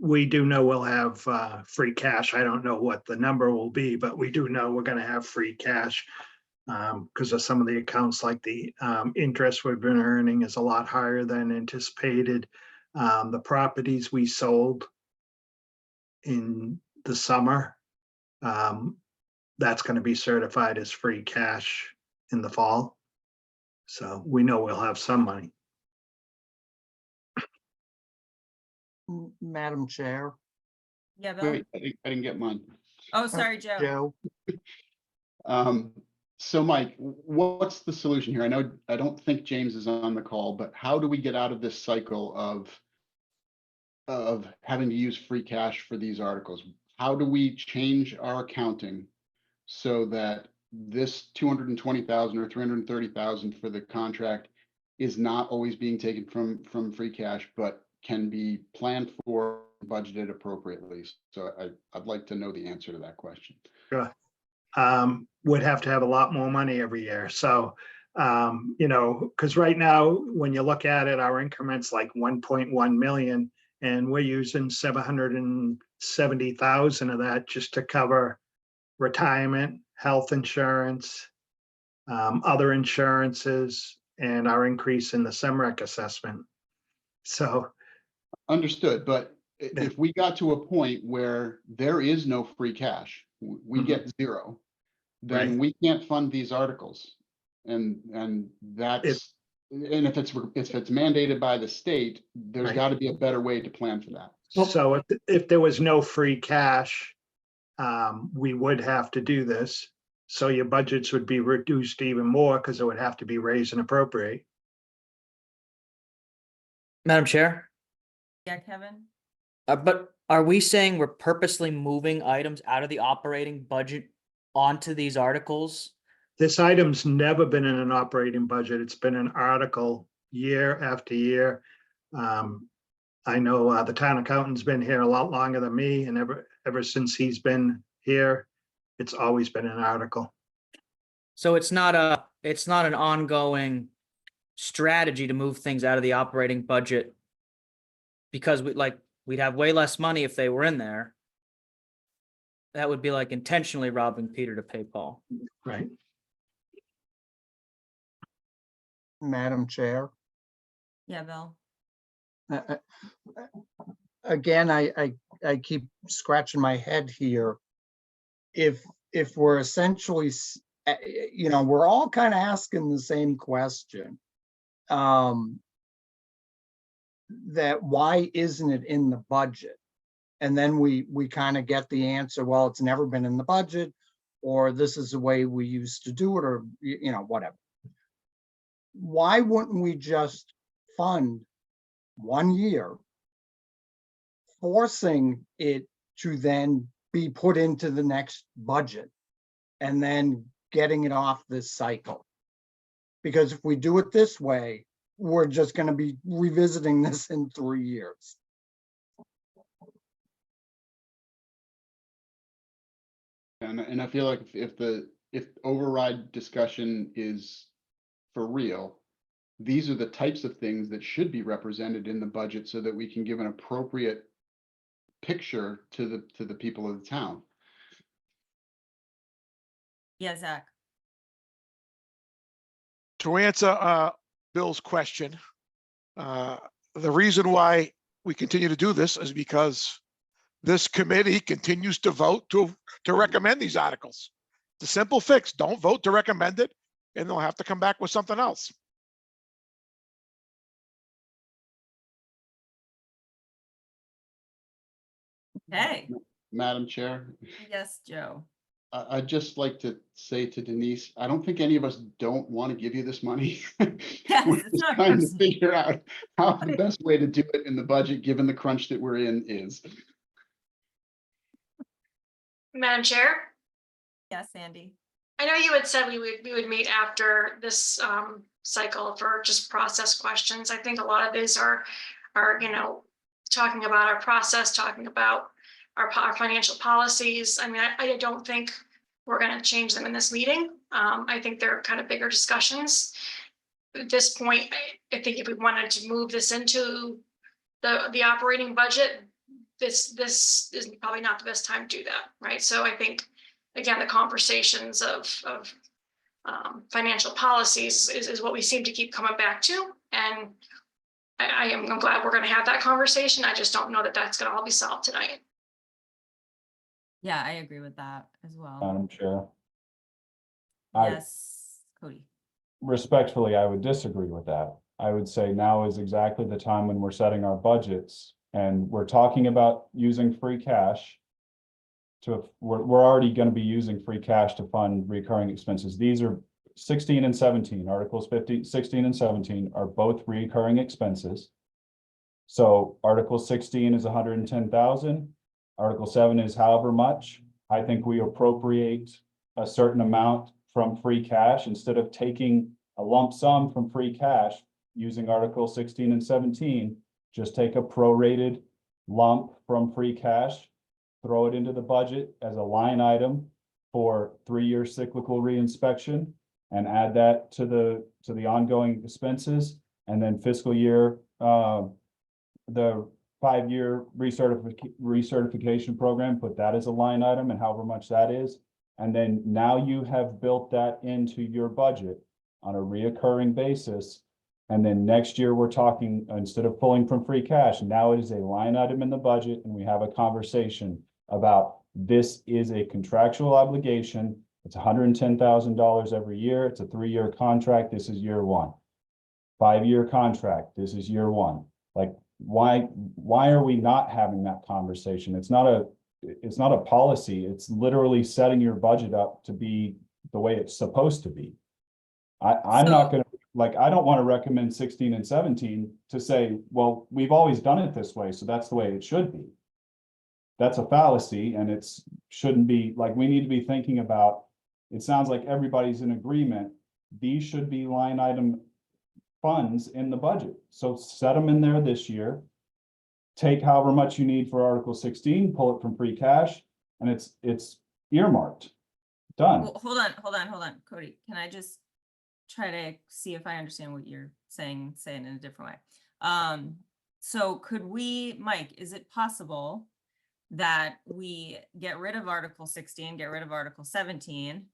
we do know we'll have free cash. I don't know what the number will be, but we do know we're gonna have free cash. Because of some of the accounts, like the interest we've been earning is a lot higher than anticipated. The properties we sold in the summer, that's gonna be certified as free cash in the fall. So we know we'll have some money. Madam Chair, Yeah, Bill? Wait, I didn't get mine. Oh, sorry, Joe. Joe, So Mike, what's the solution here? I don't think James is on the call, but how do we get out of this cycle of having to use free cash for these articles? How do we change our accounting so that this 220,000 or 330,000 for the contract is not always being taken from free cash, but can be planned for, budgeted appropriately? So I'd like to know the answer to that question. Sure. Would have to have a lot more money every year. So, because right now, when you look at it, our increment's like 1.1 million, and we're using 770,000 of that just to cover retirement, health insurance, other insurances, and our increase in the SEMREC assessment. So, Understood, but Yeah. if we got to a point where there is no free cash, we Mhm. get zero, then Right. we can't fund these articles. And that's, and if it's mandated by the state, there's Right. got to be a better way to plan for that. So if there was no free cash, we would have to do this. So your budgets would be reduced even more because it would have to be raised and appropriate. Madam Chair, Yeah, Kevin? but are we saying we're purposely moving items out of the operating budget onto these articles? This item's never been in an operating budget. It's been an article year after year. I know the town accountant's been here a lot longer than me, and ever since he's been here, it's always been an article. So it's not an ongoing strategy to move things out of the operating budget because we'd have way less money if they were in there. that would be like intentionally robbing Peter to pay Paul. Right. Madam Chair. Yeah, Bill. Uh, uh, Again, I keep scratching my head here. If we're essentially, you know, we're all kind of asking the same question. That why isn't it in the budget? And then we kind of get the answer, well, it's never been in the budget, or this is the way we used to do it, or, you know, whatever. Why wouldn't we just fund 1 year, forcing it to then be put into the next budget and then getting it off this cycle? Because if we do it this way, we're just going to be revisiting this in 3 years. And I feel like if override discussion is for real, these are the types of things that should be represented in the budget so that we can give an appropriate picture to the people of the town. Yeah, Zach. To answer Bill's question, the reason why we continue to do this is because this committee continues to vote to recommend these articles. It's a simple fix. Don't vote to recommend it, and they'll have to come back with something else. Hey, Madam Chair, yes, Joe. I'd just like to say to Denise, I don't think any of us don't want to give you this money. Yes, We're it's just not trying to personal. figure out how the best way to do it in the budget, given the crunch that we're in, is. Madam Chair, Yes, Andy. I know you had said we would meet after this cycle for just process questions. I think a lot of these are you know, talking about our process, talking about our financial policies. I mean, I don't think we're going to change them in this meeting. I think they're kind of bigger discussions. At this point, I think if we wanted to move this into the operating budget, this is probably not the best time to do that, right? So I think, again, the conversations of financial policies is what we seem to keep coming back to. And I'm glad we're going to have that conversation. I just don't know that that's going to all be solved tonight. Yeah, I agree with that as well. Madam Chair. Yes, Cody. Respectfully, I would disagree with that. I would say now is exactly the time when we're setting our budgets and we're talking about using free cash. We're already going to be using free cash to fund recurring expenses. These are 16 and 17, Articles 16 and 17 are both recurring expenses. So Article 16 is 110,000. Article 7 is however much. I think we appropriate a certain amount from free cash instead of taking a lump sum from free cash using Article 16 and 17. Just take a prorated lump from free cash, throw it into the budget as a line item for 3-year cyclical reinspection and add that to the ongoing expenses. And then fiscal year, the 5-year recertification program, put that as a line item and however much that is. And then now you have built that into your budget on a reoccurring basis. And then next year we're talking, instead of pulling from free cash, now it is a line item in the budget and we have a conversation about this is a contractual obligation. It's $110,000 every year. It's a 3-year contract. This is year 1. 5-year contract. This is year 1. Like, why are we not having that conversation? It's not a policy. It's literally setting your budget up to be the way it's supposed to be. I'm not going to, like, I don't want to recommend 16 and 17 to say, well, we've always done it this way, so that's the way it should be. That's a fallacy, and it's shouldn't be. Like, we need to be thinking about, it sounds like everybody's in agreement. These should be line item funds in the budget. So set them in there this year. Take however much you need for Article 16, pull it from free cash, and it's earmarked. Done. Well, hold on, Cody. Can I just try to see if I understand what you're saying it in a different way? So could we, Mike, is it possible that we get rid of Article 16, get rid of Article 17,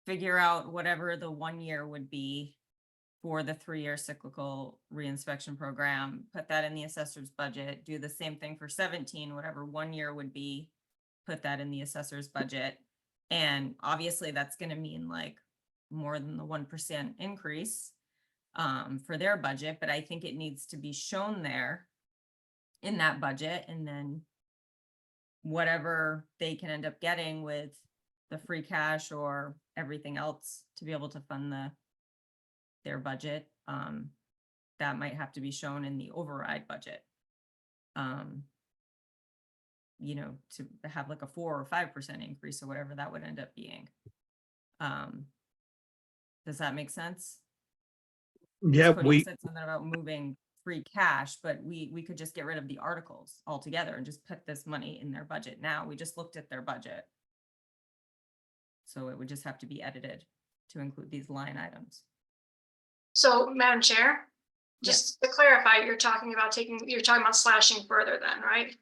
figure out whatever the 1 year would be for the 3-year cyclical reinspection program, put that in the assessor's budget, do the same thing for 17, whatever 1 year would be, put that in the assessor's budget. And obviously that's going to mean like more than the 1% increase for their budget, but I think it needs to be shown there in that budget, and then whatever they can end up getting with the free cash or everything else to be able to fund their budget, that might have to be shown in the override budget. You know, to have like a 4 or 5% increase or whatever that would end up being. Does that make sense? Yeah, Cody said something about moving free cash, but we could just get rid of the articles altogether and just put this money in their budget. Now we just looked at their budget. So it would just have to be edited to include these line items. So, Madam Chair, Yes. just to clarify, you're talking about slashing further then, right?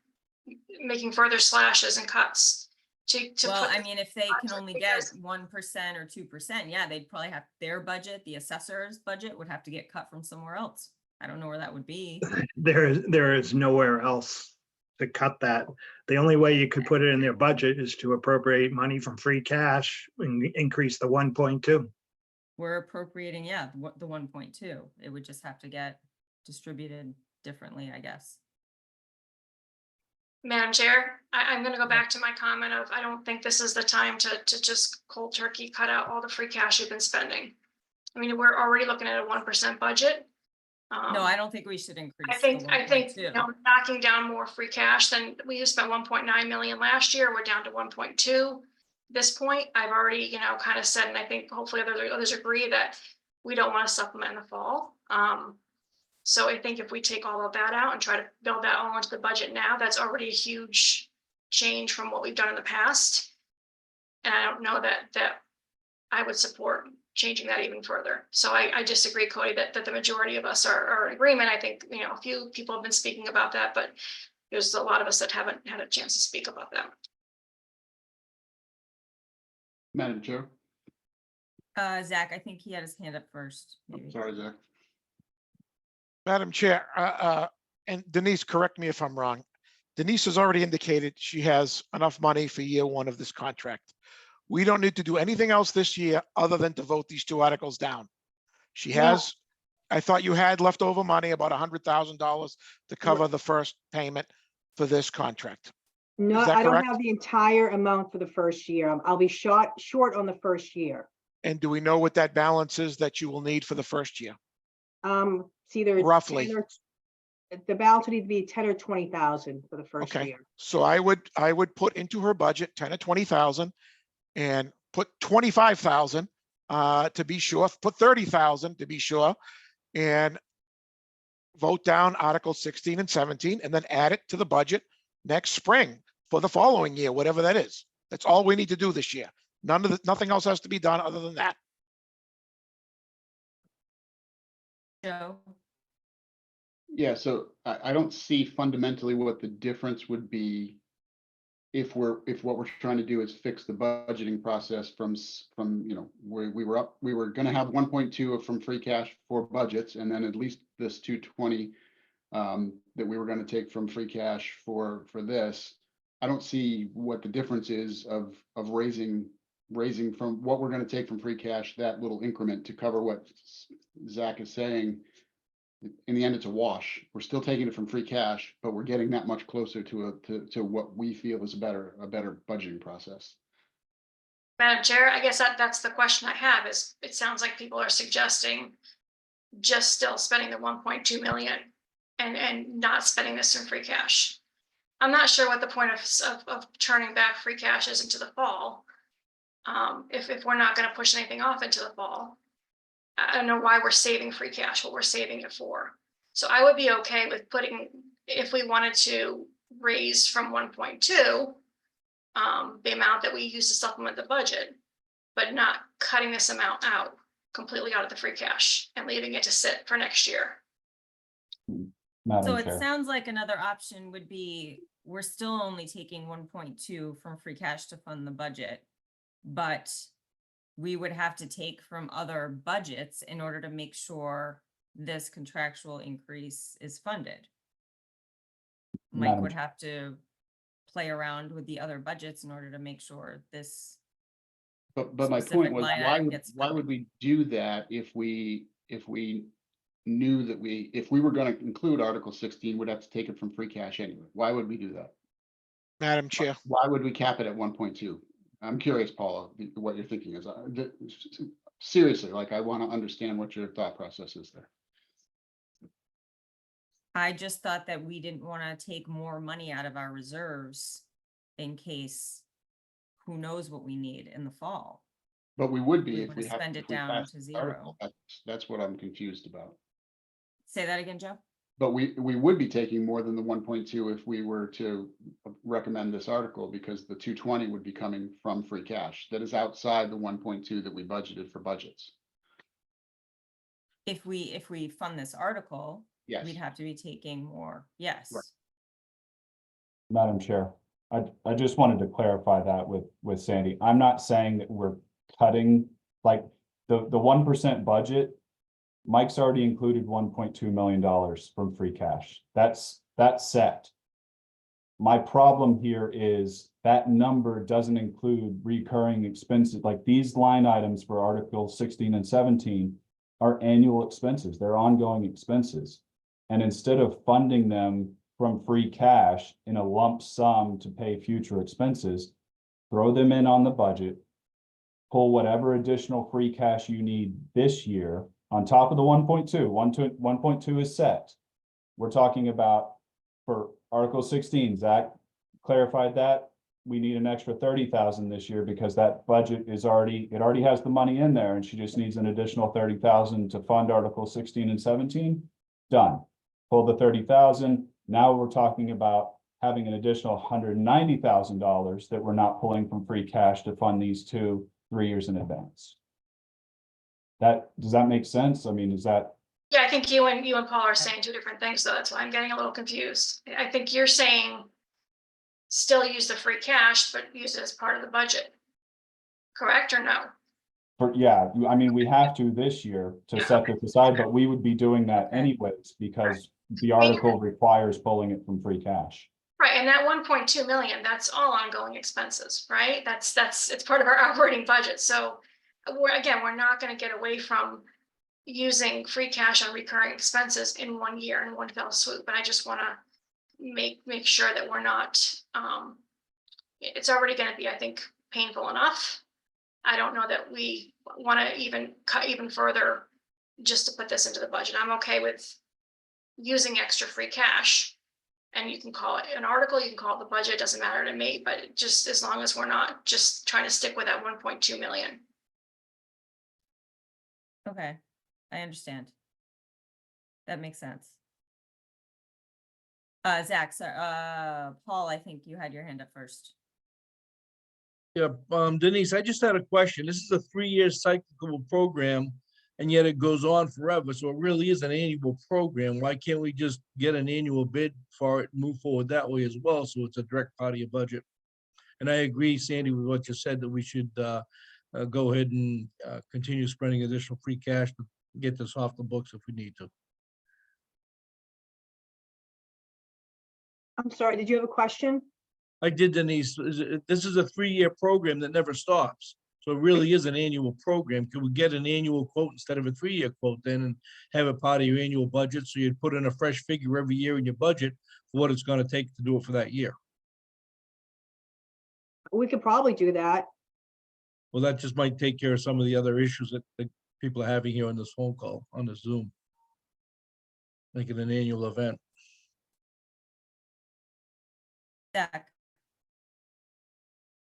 Making further slashes and cuts to. Well, put I mean, if they can only get figures- 1% or 2%, yeah, they'd probably have their budget, the assessor's budget would have to get cut from somewhere else. I don't know where that would be. there is nowhere else to cut that. The only way you could put it in their budget is to appropriate money from free cash and increase the 1.2. We're appropriating, yeah, the 1.2. It would just have to get distributed differently, I guess. Madam Chair, I'm going to go back to my comment of, I don't think this is the time to just cold turkey cut out all the free cash you've been spending. I mean, we're already looking at a 1% budget. No, I don't think we should increase. I the think, 1.2. you know, knocking down more free cash than we just spent 1.9 million last year. We're down to 1.2. This point, I've already, you know, kind of said, and I think hopefully others agree that we don't want to supplement in the fall. So I think if we take all of that out and try to build that all into the budget now, that's already a huge change from what we've done in the past. And I don't know that I would support changing that even further. So I disagree, Cody, that the majority of us are in agreement. I think, you know, a few people have been speaking about that, but there's a lot of us that haven't had a chance to speak about that. Madam Chair. Zach, I think he had his hand up first. Maybe. Sorry, Zach. Madam Chair, and Denise, correct me if I'm wrong. Denise has already indicated she has enough money for year 1 of this contract. We don't need to do anything else this year other than to vote these 2 articles down. She has, I thought you had leftover money, about $100,000 to cover the first payment for this contract. No, Is that I don't correct? have the entire amount for the first year. I'll be short on the first year. And do we know what that balance is that you will need for the first year? It's either Roughly. 10 or the balance would need to be 10 or 20,000 for the first Okay. year. So I would put into her budget 10 or 20,000 and put 25,000 to be sure, put 30,000 to be sure, and vote down Article 16 and 17, and then add it to the budget next spring for the following year, whatever that is. That's all we need to do this year. Nothing else has to be done other than that. Joe? Yeah, so I don't see fundamentally what the difference would be if what we're trying to do is fix the budgeting process from you know, where we were going to have 1.2 from free cash for budgets, and then at least this 220 that we were going to take from free cash for this. I don't see what the difference is of raising from what we're going to take from free cash, that little increment to cover what Zach is saying. In the end, it's a wash. We're still taking it from free cash, but we're getting that much closer to what we feel is a better budgeting process. Madam Chair, I guess that's the question I have is, it sounds like people are suggesting just still spending the 1.2 million and not spending this in free cash. I'm not sure what the point of turning back free cash is into the fall. If we're not going to push anything off into the fall, I don't know why we're saving free cash, what we're saving it for. So I would be okay with putting, if we wanted to raise from 1.2, the amount that we use to supplement the budget, but not cutting this amount out completely out of the free cash and leaving it to sit for next year. Madam So it Chair. sounds like another option would be, we're still only taking 1.2 from free cash to fund the budget. But we would have to take from other budgets in order to make sure this contractual increase is funded. Mike Madam would Chair. have to play around with the other budgets in order to make sure this, But my specific point was, line why item would, gets why funded. would we do that if we knew that if we were gonna include Article 16, we'd have to take it from free cash anyway? Why would we do that? Madam Chair. Why would we cap it at 1.2? I'm curious, Paula, what you're thinking is, seriously, like, I want to understand what your thought process is there. I just thought that we didn't want to take more money out of our reserves in case who knows what we need in the fall. But we would We be if would we have had. spent if it we down passed to this zero. article. That's what I'm confused about. Say that again, Joe? But we would be taking more than the 1.2 if we were to recommend this article, because the 220 would be coming from free cash. That is outside the 1.2 that we budgeted for budgets. If we fund this article, Yes. we'd have to be taking more, yes. Right. Madam Chair, I just wanted to clarify that with Sandy. I'm not saying that we're cutting, like, the 1% budget. Mike's already included $1.2 million from free cash. That's set. My problem here is that number doesn't include recurring expenses. Like, these line items for Article 16 and 17 are annual expenses. They're ongoing expenses. And instead of funding them from free cash in a lump sum to pay future expenses, throw them in on the budget, pull whatever additional free cash you need this year on top of the 1.2. 1.2 is set. We're talking about, for Article 16, Zach clarified that we need an extra 30,000 this year because that budget is already has the money in there, and she just needs an additional 30,000 to fund Article 16 and 17. Done. Pull the 30,000. Now we're talking about having an additional $190,000 that we're not pulling from free cash to fund these 3 years in advance. Does that make sense? I mean, is that? Yeah, I think you and Paul are saying two different things, so that's why I'm getting a little confused. I think you're saying still use the free cash, but use it as part of the budget. Correct or no? Yeah, I mean, we have to this year to set this aside, but we would be doing that anyways because the article requires pulling it from free cash. Right, and that 1.2 million, that's all ongoing expenses, right? It's part of our operating budget. So we're not going to get away from using free cash on recurring expenses in 1 year in one fell swoop. And I just want to make sure that we're not, it's already going to be, I think, painful enough. I don't know that we want to even cut even further just to put this into the budget. I'm okay with using extra free cash, and you can call it an article, you can call it the budget, doesn't matter to me, but just as long as we're not just trying to stick with that 1.2 million. Okay, I understand. That makes sense. Zach, Paul, I think you had your hand up first. Yeah, Denise, I just had a question. This is a 3-year cyclical program, and yet it goes on forever. So it really is an annual program. Why can't we just get an annual bid for it and move forward that way as well? So it's a direct part of your budget. And I agree, Sandy, with what you said, that we should go ahead and continue spending additional free cash to get this off the books if we need to. I'm sorry, did you have a question? I did, Denise. This is a 3-year program that never stops. So it really is an annual program. Could we get an annual quote instead of a 3-year quote then and have it part of your annual budget? So you'd put in a fresh figure every year in your budget for what it's going to take to do it for that year. We could probably do that. Well, that just might take care of some of the other issues that people are having here on this phone call, on the Zoom. Make it an annual event. Zach.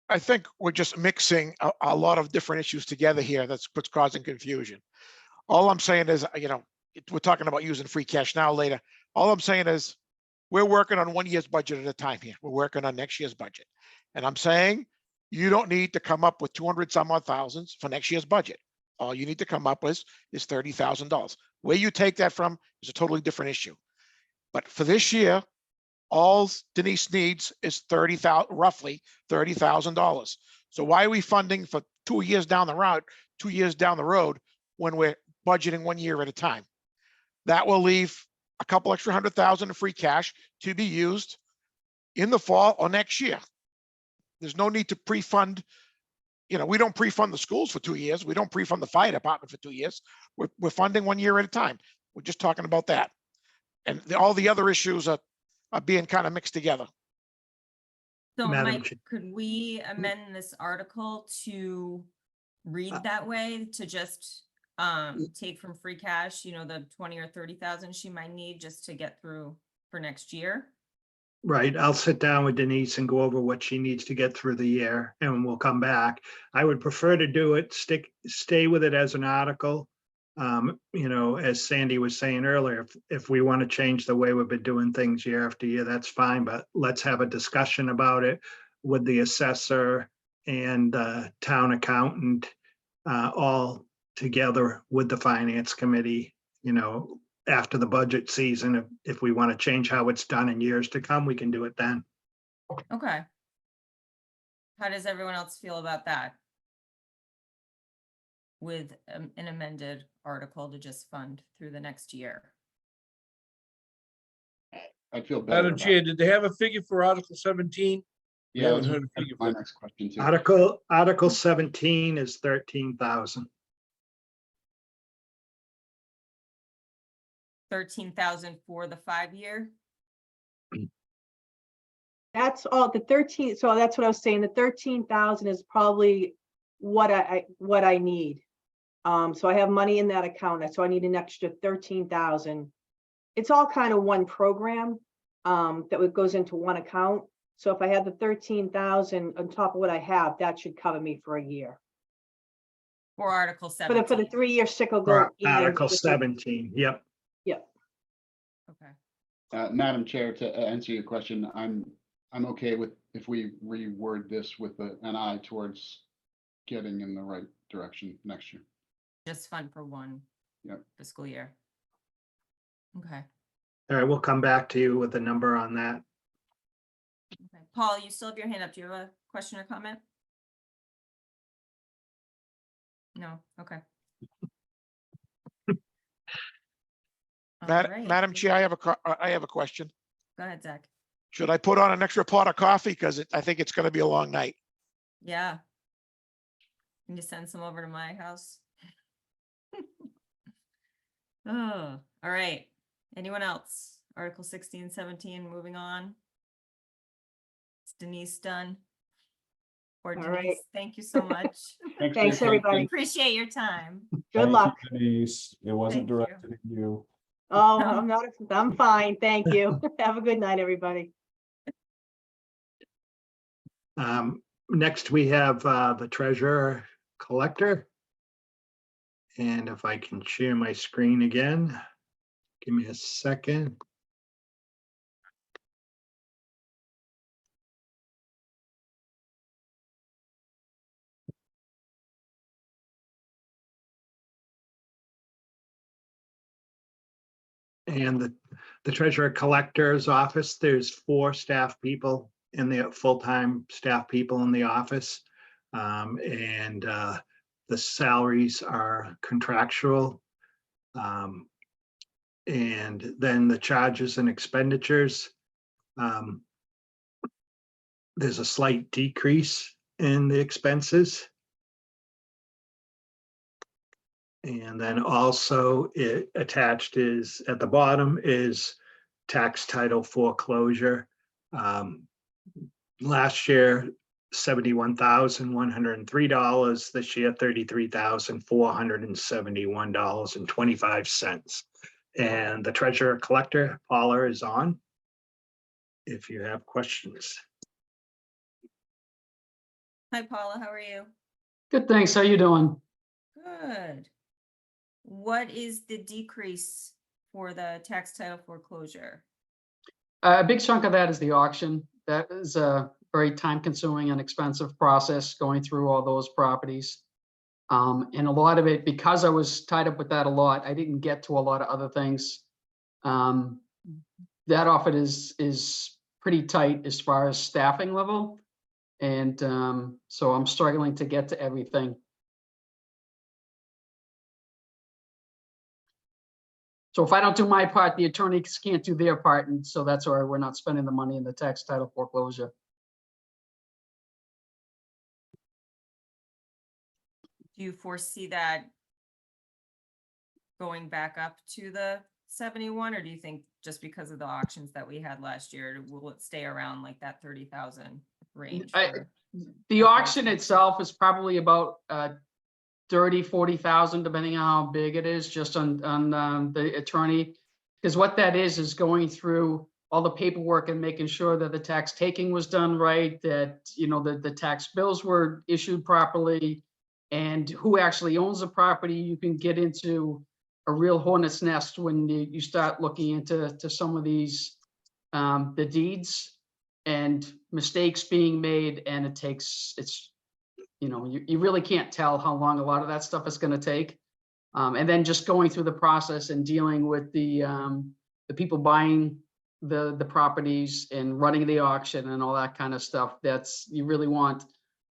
I think we're just mixing a lot of different issues together here. That's what's causing confusion. All I'm saying is, we're talking about using free cash now, later. All I'm saying is we're working on 1 year's budget at a time here. We're working on next year's budget. And I'm saying you don't need to come up with 200 some odd thousands for next year's budget. All you need to come up with is $30,000. Where you take that from is a totally different issue. But for this year, all Denise needs is roughly $30,000. So why are we funding for 2 years down the road, 2 years down the road when we're budgeting 1 year at a time? That will leave a couple extra $100,000 in free cash to be used in the fall or next year. There's no need to pre-fund. You know, we don't pre-fund the schools for 2 years. We don't pre-fund the fire department for 2 years. We're funding 1 year at a time. We're just talking about that. And all the other issues are being kind of mixed together. So Madam Mike, Chair. could we amend this article to read that way, to just take from free cash, you know, the 20 or 30,000 she might need just to get through for next year? Right, I'll sit down with Denise and go over what she needs to get through the year, and we'll come back. I would prefer to do it, stay with it as an article. You know, as Sandy was saying earlier, if we want to change the way we've been doing things year after year, that's fine, but let's have a discussion about it with the assessor and town accountant, all together with the finance committee, you know, after the budget season. If we want to change how it's done in years to come, we can do it then. Okay. How does everyone else feel about that? With an amended article to just fund through the next year. I feel better Madam about Chair, it. did they have a figure for Article 17? We Yeah, haven't that's heard a figure my for. next question too. Article 17 is 13,000. 13,000 for the 5-year. That's all the 13, so that's what I was saying, the 13,000 is probably what I need. So I have money in that account, so I need an extra 13,000. It's all kind of one program, that goes into one account. So if I had the 13,000 on top of what I have, that should cover me for a year. For Article For 17. the 3-year cyclical. For year, Article with the- 17, yep. Yep. Okay. Madam Chair, to answer your question, I'm okay with if we reword this with an eye towards getting in the right direction next year. Just fund for one Yep. fiscal year. Okay. All right, we'll come back to you with a number on that. Okay. Paul, you still have your hand up. Do you have a question or comment? No. Okay. All right. Madam Chair, I have a question. Go ahead, Zach. Should I put on an extra pot of coffee? Because I think it's going to be a long night. Yeah. Can you send some over to my house? Oh, all right. Anyone else? Article 16, 17, moving on. Is Denise done? Or All Denise, right. thank you so much. Thanks, everybody. Appreciate your time. Good Thank you, luck. Denise. It wasn't Thank you. directed at you. Oh, I'm fine. Thank you. Have a good night, everybody. Next, we have the treasurer collector. And if I can share my screen again, give me a second. And the treasurer collector's office, there's 4 staff people in the full-time staff people in the office. And the salaries are contractual. And then the charges and expenditures. There's a slight decrease in the expenses. And then also attached is, at the bottom is tax title foreclosure. Last year, $71,103. This year, $33,471.25. And the treasurer collector, Paula, is on. If you have questions. Hi, Paula. How are you? Good, thanks. How you doing? Good. What is the decrease for the tax title foreclosure? A big chunk of that is the auction. That is a very time-consuming and expensive process going through all those properties. And a lot of it, because I was tied up with that a lot, I didn't get to a lot of other things. that often is pretty tight as far as staffing level. And so I'm struggling to get to everything. So if I don't do my part, the attorneys can't do their part, and so that's why we're not spending the money in the tax title foreclosure. Do you foresee that going back up to the 71, or do you think just because of the auctions that we had last year, will it stay around like that 30,000 range? The auction itself is probably about 30-40,000, depending on how big it is, just on the attorney. Because what that is going through all the paperwork and making sure that the tax taking was done right, that, you know, the tax bills were issued properly, and who actually owns the property. You can get into a real hornet's nest when you start looking into some of these, the deeds and mistakes being made, and it's, you know, you really can't tell how long a lot of that stuff is going to take. And then just going through the process and dealing with the people buying the properties and running the auction and all that kind of stuff. You really want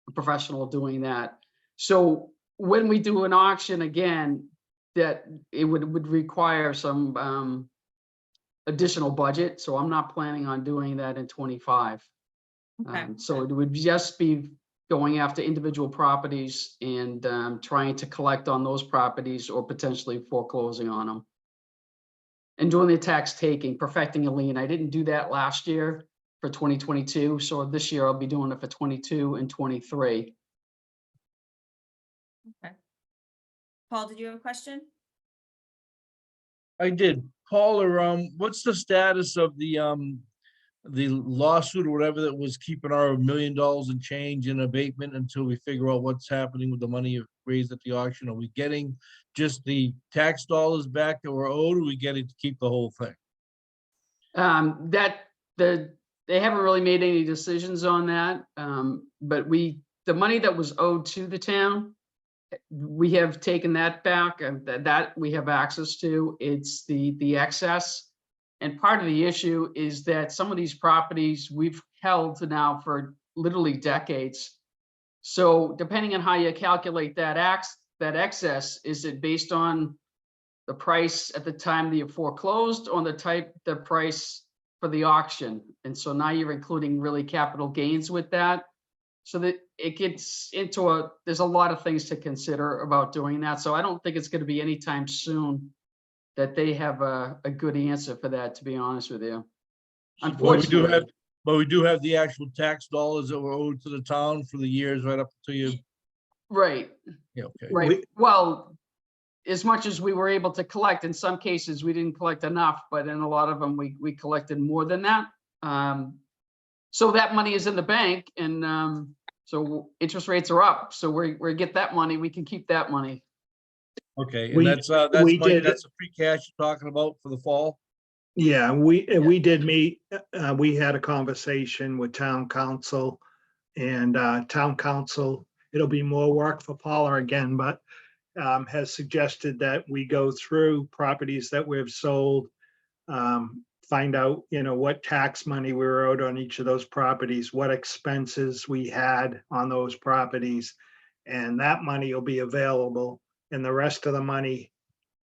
a professional doing that. So when we do an auction again, that it would require some additional budget. So I'm not planning on doing that in 25. Okay. So it would just be going after individual properties and trying to collect on those properties or potentially foreclosing on them. And doing the tax taking, perfecting a lien. I didn't do that last year for 2022. So this year I'll be doing it for 22 and 23. Okay. Paul, did you have a question? I did. Paula, what's the status of the lawsuit or whatever that was keeping our $1 million and change in abatement until we figure out what's happening with the money you've raised at the auction? Are we getting just the tax dollars back that we're owed, or are we getting to keep the whole thing? They haven't really made any decisions on that. But the money that was owed to the town, we have taken that back, and that we have access to. It's the excess. And part of the issue is that some of these properties we've held now for literally decades. So depending on how you calculate that excess, is it based on the price at the time that you foreclosed, or the price for the auction? And so now you're including really capital gains with that. So that it gets into there's a lot of things to consider about doing that. So I don't think it's going to be anytime soon that they have a good answer for that, to be honest with you. Unfortunately. But we do have the actual tax dollars that were owed to the town for the years right up to you. Right. Yeah, okay. Right. Well, as much as we were able to collect, in some cases we didn't collect enough, but in a lot of them we collected more than that. So that money is in the bank, and so interest rates are up. So we get that money, we can keep that money. Okay, and that's Mike, that's the free cash you're talking about for the fall? Yeah, we did meet, we had a conversation with town council, and town council, it'll be more work for Paula again, but has suggested that we go through properties that we've sold, find out, you know, what tax money we were owed on each of those properties, what expenses we had on those properties, and that money will be available, and the rest of the money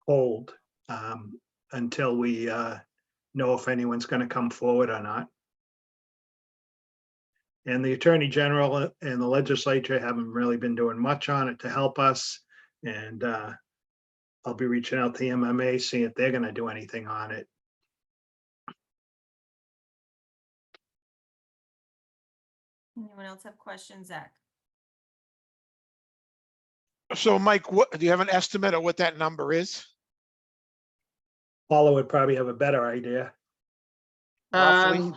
hold until we know if anyone's going to come forward or not. And the Attorney General and the legislature haven't really been doing much on it to help us. And I'll be reaching out to the MMA, seeing if they're going to do anything on it. Anyone else have questions, Zach? So Mike, what, do you have an estimate of what that number is? Paula would probably have a better idea. Roughly?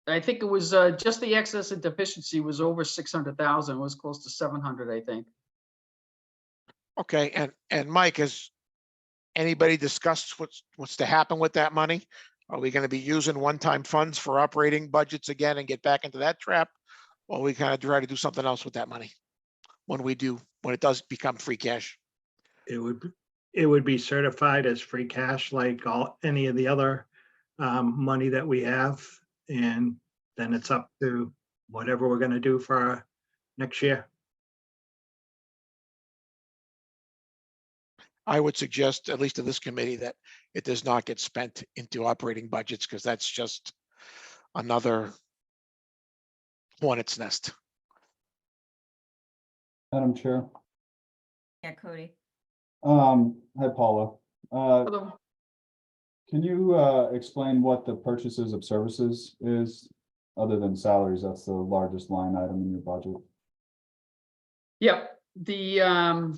I think it was just the excess and deficiency was over 600,000, was close to 700, I think. Okay, and Mike, has anybody discussed what's to happen with that money? Are we going to be using one-time funds for operating budgets again and get back into that trap? Or we kind of try to do something else with that money when it does become free cash? It would be certified as free cash like any of the other money that we have. And then it's up to whatever we're gonna do for our next year. I would suggest, at least to this committee, that it does not get spent into operating budgets, because that's just another hornet's nest. Madam Chair. Yeah, Cody. Hi Paula. Although, Can you explain what the purchases of services is? Other than salaries, that's the largest line item in your budget. Yep, the, a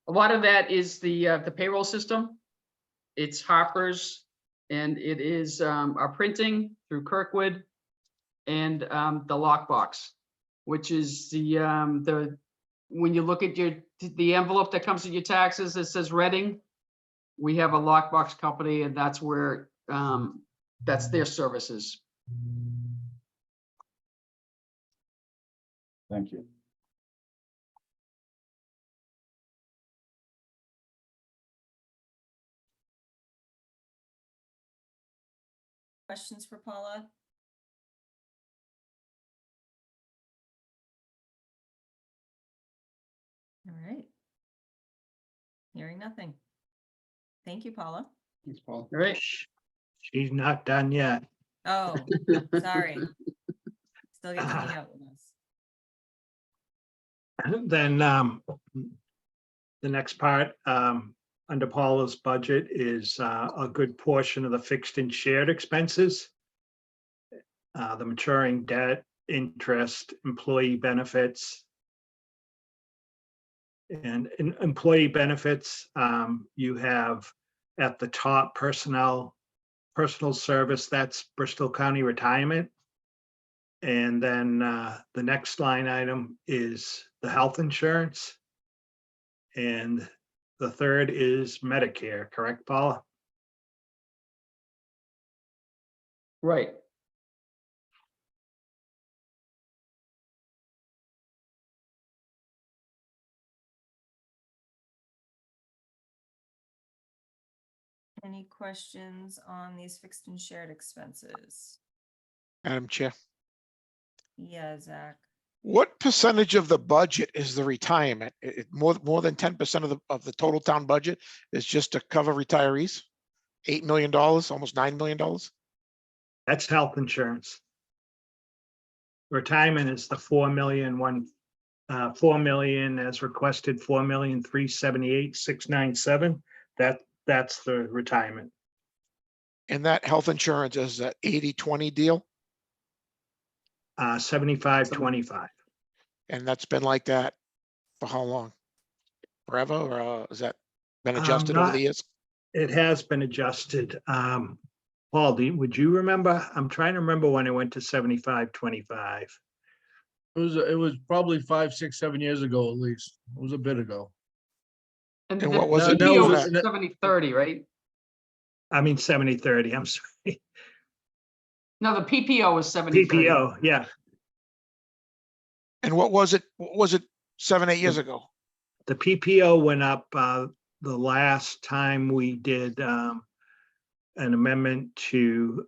lot of that is the payroll system. It's Harper's, and it is, our printing through Kirkwood, and, the lockbox, which is the, when you look at the envelope that comes with your taxes, it says Reading. We have a lockbox company, and that's where, that's their services. Thank you. Questions for Paula? All right. Hearing nothing. Thank you, Paula. Thanks, Paul. All right. She's not done yet. Oh, sorry. Still get to hang out with us. Then the next part, under Paula's budget is a good portion of the fixed and shared expenses. The maturing debt, interest, employee benefits. And in employee benefits, you have at the top personal service, that's Bristol County Retirement. And then the next line item is the health insurance. And the third is Medicare, correct, Paula? Right. Any questions on these fixed and shared expenses? Madam Chair, Yeah, Zach. what percentage of the budget is the retirement? More than 10% of the total town budget is just to cover retirees? $8 million, almost $9 million? That's health insurance. Retirement is the 4 million 4 million as requested, 4,378,697. That's the retirement. And that health insurance is a 80-20 deal? 75-25. And that's been like that for how long? Forever, or has that been adjusted over Not- the years? It has been adjusted. Paul, would you remember? I'm trying to remember when it went to 75-25. It was probably 5, 6, 7 years ago at least. It was a bit ago. And And the what was it PPO now? was 70-30, right? I mean, 70-30, I'm sorry. No, the PPO was 70-30. PPO, yeah. And what was it? What was it 7, 8 years ago? The PPO went up the last time we did an amendment to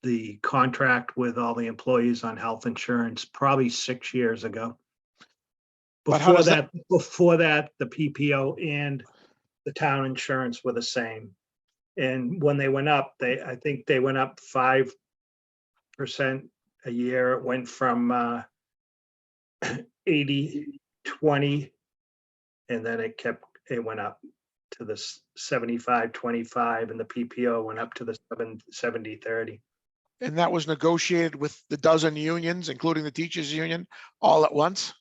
the contract with all the employees on health insurance, probably 6 years ago. But how Before does that, before that, the PPO and the town insurance were the same. And when they went up, I think they went up 5% a year. It went from 80-20, and then it went up to the 75-25, and the PPO went up to the 70-30. And that was negotiated with the dozen unions, including the teachers union, all at once?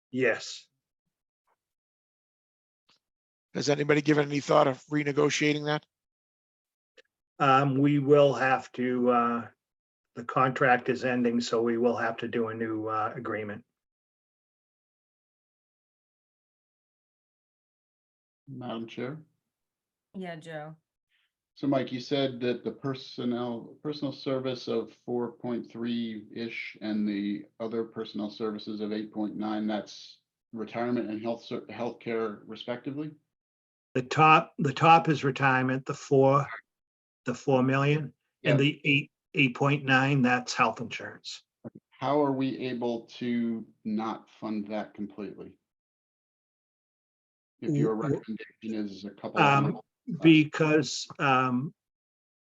Yes. Has anybody given any thought of renegotiating that? We will have to, the contract is ending, so we will have to do a new agreement. Madam Chair. Yeah, Joe. So Mike, you said that the personal service of 4.3-ish and the other personnel services of 8.9, that's retirement and healthcare respectively? The top is retirement, the 4 million, and Yep. the 8.9, that's health insurance. How are we able to not fund that completely? If your recommendation is a couple of hundred. Because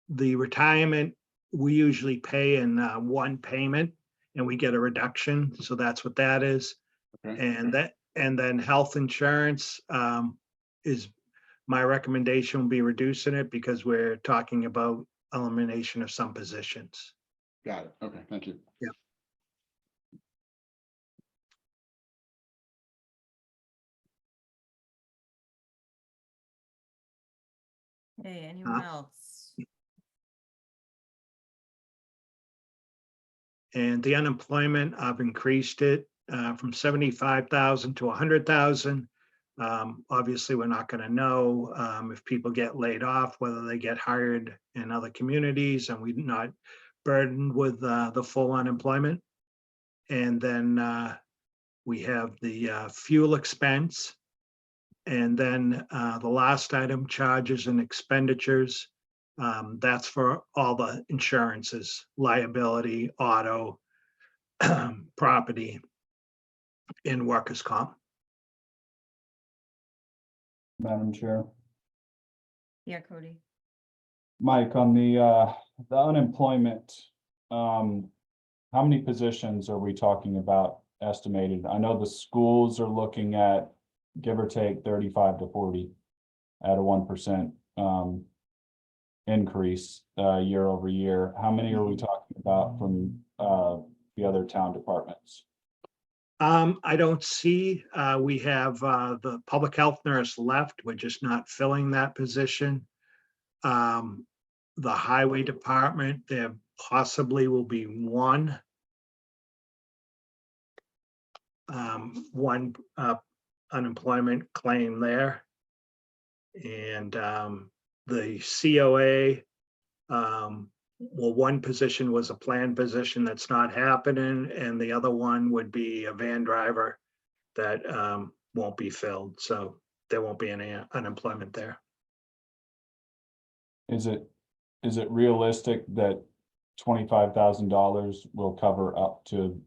the retirement, we usually pay in one payment and we get a reduction, so that's what that is. Okay. And then health insurance is, my recommendation will be reducing it because we're talking about elimination of some positions. Got it. Okay, thank you. Yeah. Hey, anyone else? And the unemployment, I've increased it from 75,000 to 100,000. Obviously, we're not going to know if people get laid off, whether they get hired in other communities, and we're not burdened with the full unemployment. And then we have the fuel expense. And then the last item, charges and expenditures. That's for all the insurances, liability, auto, property, and workers' comp. Madam Chair. Yeah, Cody. Mike, on the unemployment, how many positions are we talking about estimated? I know the schools are looking at give or take 35 to 40 at a 1% increase year over year. How many are we talking about from the other town departments? I don't see, we have the public health nurse left. We're just not filling that position. The highway department, there possibly will be one unemployment claim there. And the COA, well, one position was a planned position that's not happening, and the other one would be a van driver that won't be filled. So there won't be any unemployment there. Is it realistic that $25,000 will cover up to,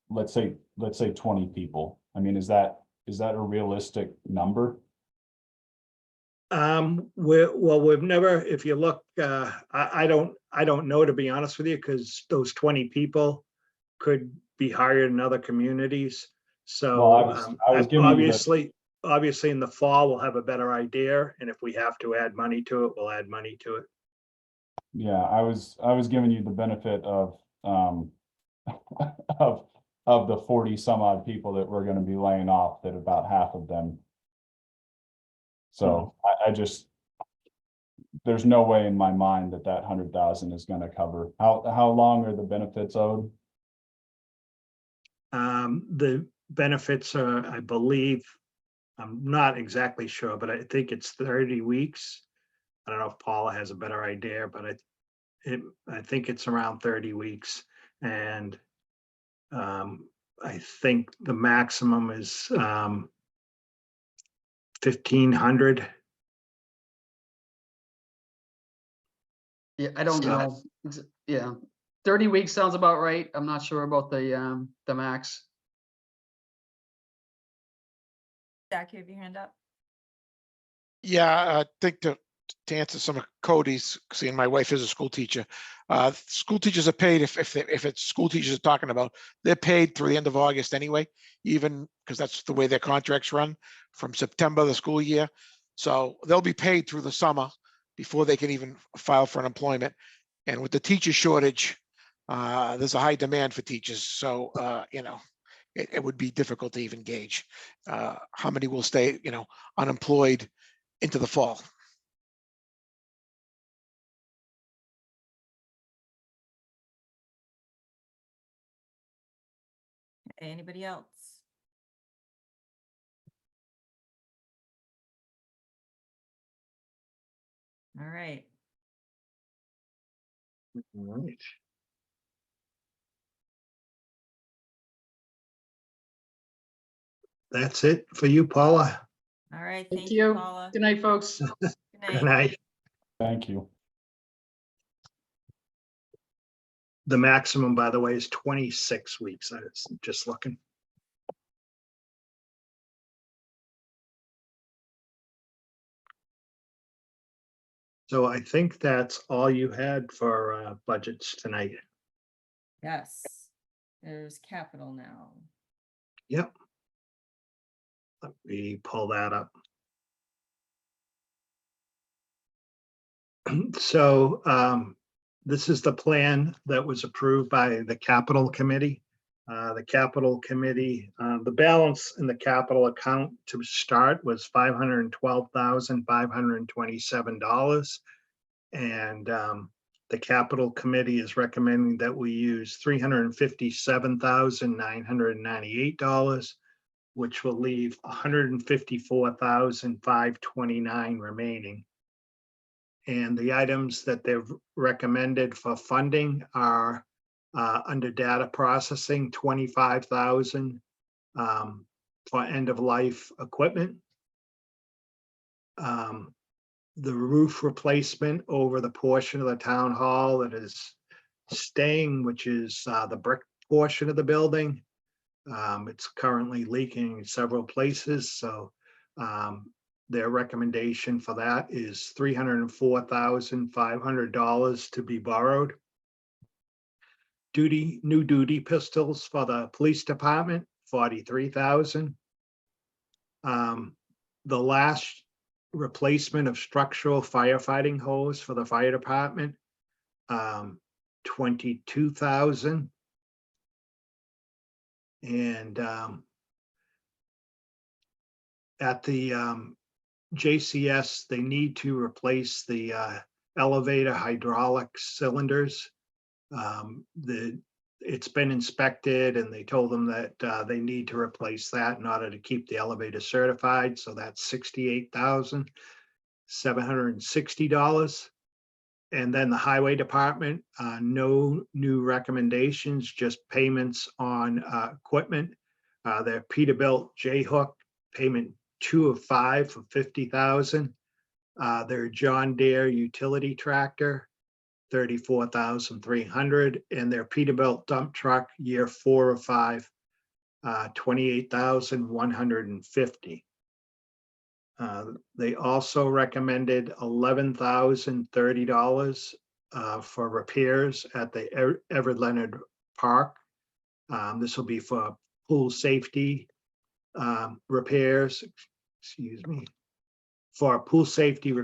let's say 20 people? I mean, is that a realistic number? We've never, if you look, I don't know, to be honest with you, because those 20 people could be hired in other communities. So Well, I was giving you obviously in the fall, we'll have a better idea. And if we have to add money to it, we'll add money to it. Yeah, I was giving you the benefit of of the 40 some odd people that we're going to be laying off, that about half of them. So I just, there's no way in my mind that 100,000 is going to cover. How long are the benefits owed? The benefits are, I believe, I'm not exactly sure, but I think it's 30 weeks. I don't know if Paula has a better idea, but I think it's around 30 weeks. And I think the maximum is 1,500. Yeah, I don't know. Yeah, 30 weeks sounds about right. I'm not sure about the max. Zach, you have your hand up? Yeah, I think to answer some of Cody's, seeing my wife is a school teacher. School teachers are paid, if it's school teachers are talking about, they're paid through the end of August anyway, even because that's the way their contracts run from September, the school year. So they'll be paid through the summer before they can even file for unemployment. And with the teacher shortage, there's a high demand for teachers. So, it would be difficult to even gauge how many will stay, unemployed into the fall. Okay, anybody else? All right. All right. That's it for you, Paula. All right, Thank thank you, you. Paula. Good night, folks. Good Good night. night. Thank you. The maximum, by the way, is 26 weeks. I was just looking. So I think that's all you had for budgets tonight. Yes, there's capital now. Yep. Let me pull that up. So this is the plan that was approved by the capital committee. The capital committee, the balance in the capital account to start was $512,527. And the capital committee is recommending that we use $357,998, which will leave $154,529 remaining. And the items that they've recommended for funding are under data processing, 25,000 for end of life equipment. The roof replacement over the portion of the town hall that is staying, which is the brick portion of the building. It's currently leaking in several places, so their recommendation for that is $304,500 to be borrowed. New duty pistols for the police department, $43,000. The last replacement of structural firefighting hose for the fire department, $22,000. And at the JCS, they need to replace the elevator hydraulic cylinders. It's been inspected and they told them that they need to replace that in order to keep the elevator certified. So that's $68,760. And then the highway department, no new recommendations, just payments on equipment. Their Peterbilt J-Hook payment 2 of 5 for $50,000. Their John Deere utility tractor, $34,300, and their Peterbilt dump truck, year 4 of 5, $28,150. They also recommended $11,030 for repairs at the Everett Leonard Park. This will be for pool safety repairs, excuse me, for pool safety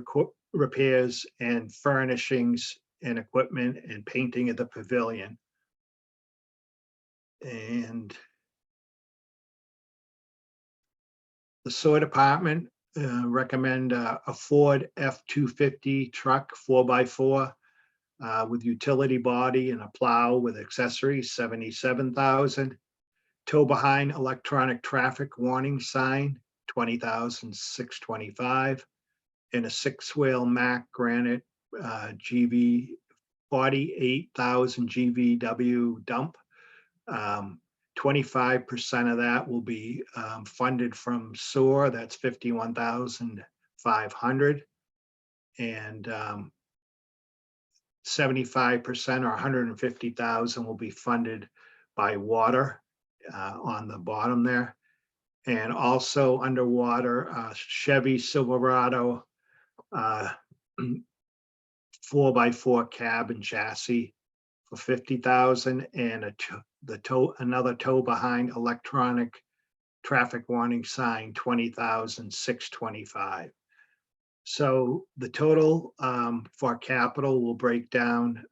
repairs and furnishings and equipment and painting of the pavilion. And the sewer department recommend a Ford F-250 truck 4x4 with utility body and a plow with accessories, $77,000. Tow behind electronic traffic warning sign, $20,625. And a 6-wheel Mack Granite GV 48,000 GVW dump. 25% of that will be funded from sewer. That's 51,500. And 75% or 150,000 will be funded by water on the bottom there. And also underwater, Chevy Silverado 4x4 cab and chassis for 50,000, and another tow behind electronic traffic warning sign, 20,625. So the total for capital will break down.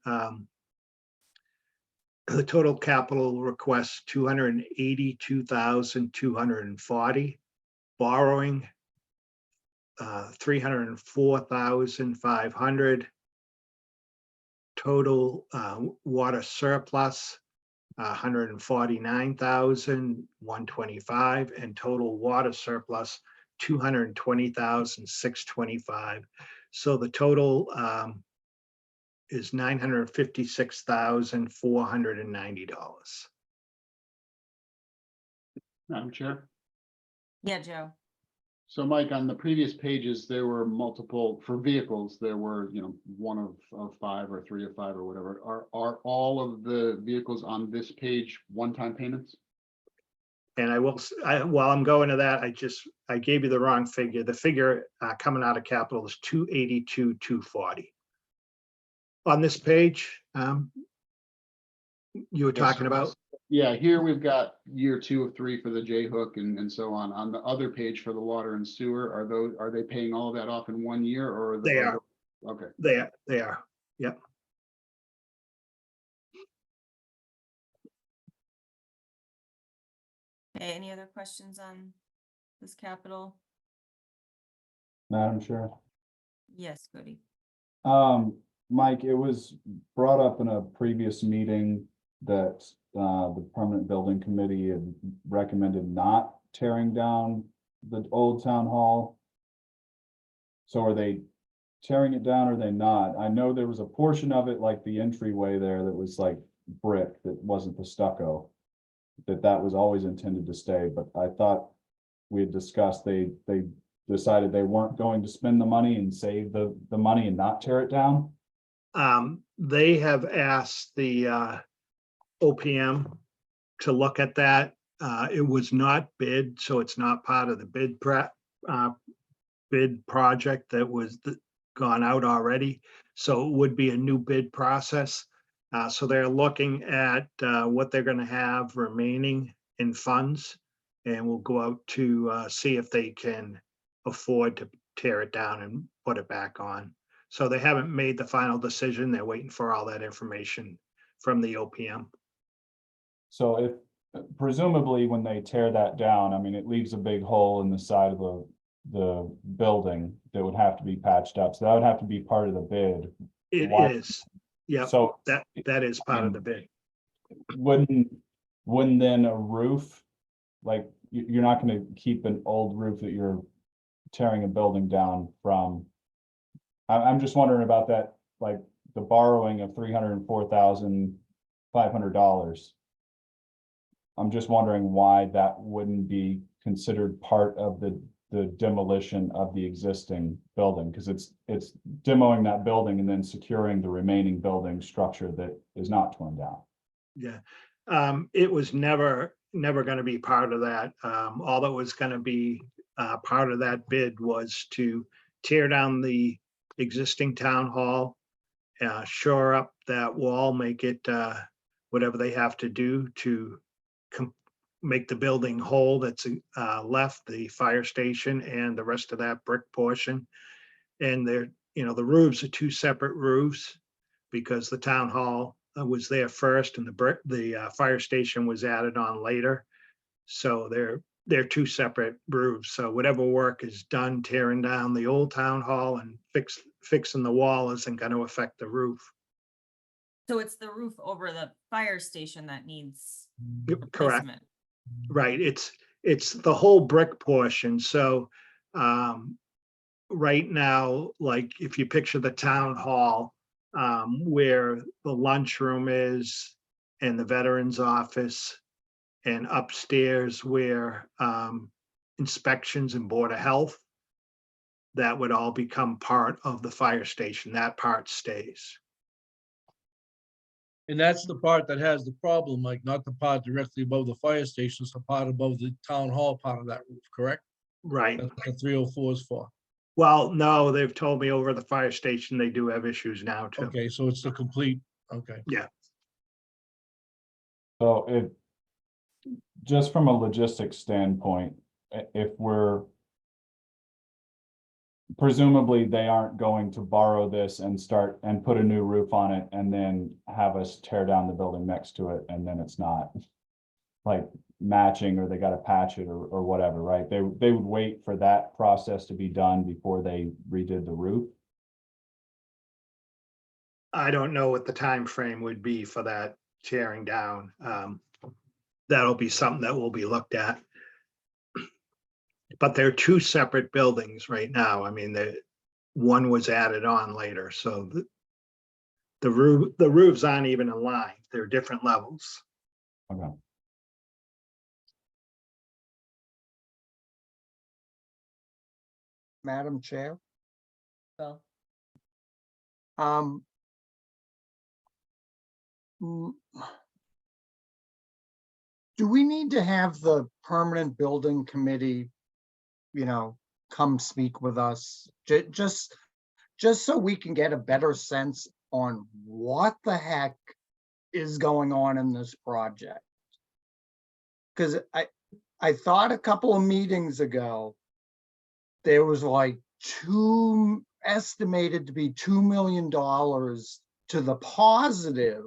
The total capital request, 282,240. Borrowing, 304,500. Total water surplus, 149,125, and total water surplus, 220,625. So the total is $956,490. Madam Chair. Yeah, Joe. So Mike, on the previous pages, there were multiple, for vehicles, there were, one of five or three of five or whatever. Are all of the vehicles on this page one-time payments? And while I'm going to that, I gave you the wrong figure. The figure coming out of capital is 282, 240. On this page, you were Yes, talking sir. about, Yeah, here we've got year 2 of 3 for the J hook and so on. On the other page for the water and sewer, are they paying all of that off in 1 year or? They are. Okay. they are, yep. Okay, any other questions on this capital? Madam Chair. Yes, Cody. Mike, it was brought up in a previous meeting that the permanent building committee had recommended not tearing down the old town hall. So are they tearing it down or are they not? I know there was a portion of it, like the entryway there, that was like brick, that wasn't the stucco. That was always intended to stay, but I thought we had discussed they decided they weren't going to spend the money and save the money and not tear it down. They have asked the OPM to look at that. It was not bid, so it's not part of the bid project that was gone out already. So it would be a new bid process. So they're looking at what they're going to have remaining in funds, and we'll go out to see if they can afford to tear it down and put it back on. So they haven't made the final decision. They're waiting for all that information from the OPM. So if presumably when they tear that down, I mean, it leaves a big hole in the side of the building that would have to be patched up. So that would have to be part of the bid. It Why- is, yeah, So that is part of the bid. wouldn't then a roof, like you're not going to keep an old roof that you're tearing a building down from. I'm just wondering about that, like the borrowing of $304,500. I'm just wondering why that wouldn't be considered part of the demolition of the existing building, because it's demoing that building and then securing the remaining building structure that is not torn down. Yeah, it was never going to be part of that. All that was going to be part of that bid was to tear down the existing town hall, shore up that wall, make it whatever they have to do to make the building whole that's left, the fire station and the rest of that brick portion. And the roofs are 2 separate roofs because the town hall was there first and the fire station was added on later. So they're 2 separate roofs. So whatever work is done tearing down the old town hall and fixing the wall isn't going to affect the roof. So it's the roof over the fire station that needs Correct. replacement. Right. It's the whole brick portion. So right now, like if you picture the town hall, where the lunchroom is and the veterans office, and upstairs where inspections and Board of Health, that would all become part of the fire station. That part stays. And that's the part that has the problem, like not the part directly above the fire station, it's the part above the town hall part of that roof, correct? Right. That's what the 304 is for. Well, no, they've told me over the fire station, they do have issues now too. Okay, so it's the complete, okay. Yeah. So just from a logistics standpoint, if we're presumably they aren't going to borrow this and start and put a new roof on it and then have us tear down the building next to it and then it's not like matching or they got to patch it or whatever, right? They would wait for that process to be done before they redid the roof. I don't know what the time frame would be for that tearing down. That'll be something that will be looked at. But they're 2 separate buildings right now. I mean, one was added on later, so the roofs aren't even in line. They're different levels. Okay. Madam Chair. Bill? Um. mm, Do we need to have the permanent building committee, come speak with us? Just so we can get a better sense on what the heck is going on in this project? Because I thought a couple of meetings ago, there was like estimated to be $2 million to the positive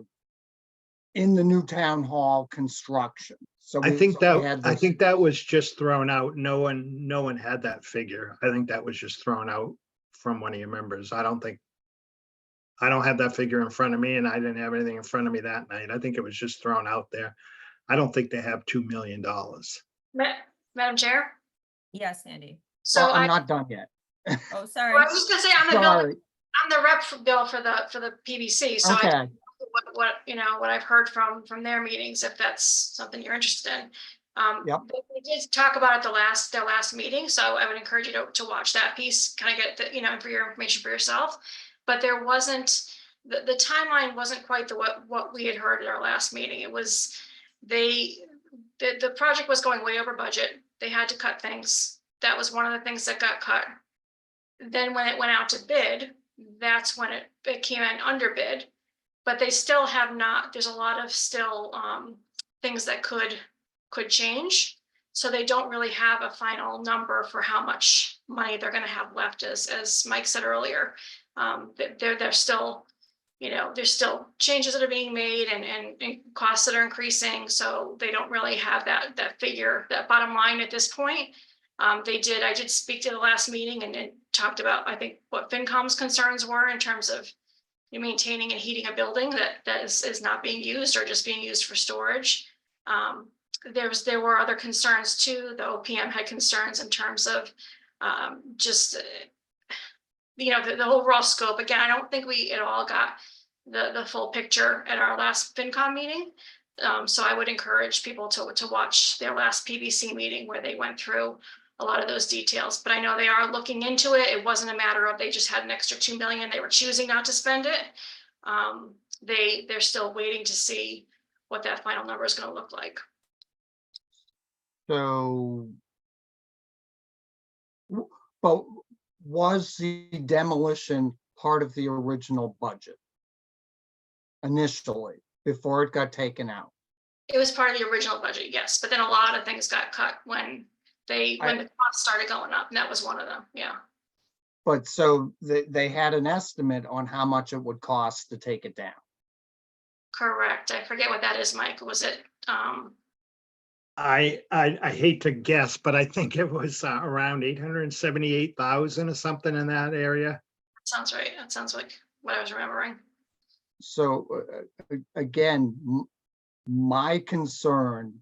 in the new town hall construction. So I we think had I this- think that was just thrown out. No one had that figure. I think that was just thrown out from one of your members. I don't have that figure in front of me, and I didn't have anything in front of me that night. I think it was just thrown out there. I don't think they have $2 million. Madam Chair? Yes, Andy. So I'm I, not done yet. Oh, well, sorry. I was just gonna say, I'm the bill, Sorry. I'm the rep for bill for the PBC, so I Okay, what what I've heard from their meetings, if that's something you're interested in. Yep. We did talk about it their last meeting, so I would encourage you to watch that piece, kind of get the, for your information for yourself. But there wasn't, the timeline wasn't quite what we had heard at our last meeting. It was, the project was going way over budget. They had to cut things. That was one of the things that got cut. Then when it went out to bid, that's when it came in under bid. But they still have not, there's a lot of still things that could change. So they don't really have a final number for how much money they're going to have left, as Mike said earlier. They're still, there's still changes that are being made and costs that are increasing. So they don't really have that figure, that bottom line at this point. I did speak to the last meeting and talked about, I think, what FinCom's concerns were in terms of maintaining and heating a building that is not being used or just being used for storage. There were other concerns too. The OPM had concerns in terms of the overall scope. Again, I don't think we at all got the full picture at our last FinCom meeting. So I would encourage people to watch their last PBC meeting where they went through a lot of those details, but I know they are looking into it. It wasn't a matter of they just had an extra 2 million. They were choosing not to spend it. They're still waiting to see what that final number is going to look like. so. But was the demolition part of the original budget? Initially, before it got taken out? It was part of the original budget, yes, but then a lot of things got cut when the costs started going up, and that was one of them, yeah. But so they had an estimate on how much it would cost to take it down. Correct. I forget what that is, Mike. Was it, I hate to guess, but I think it was around 878,000 or something in that area. sounds right. That sounds like what I was remembering. So again, my concern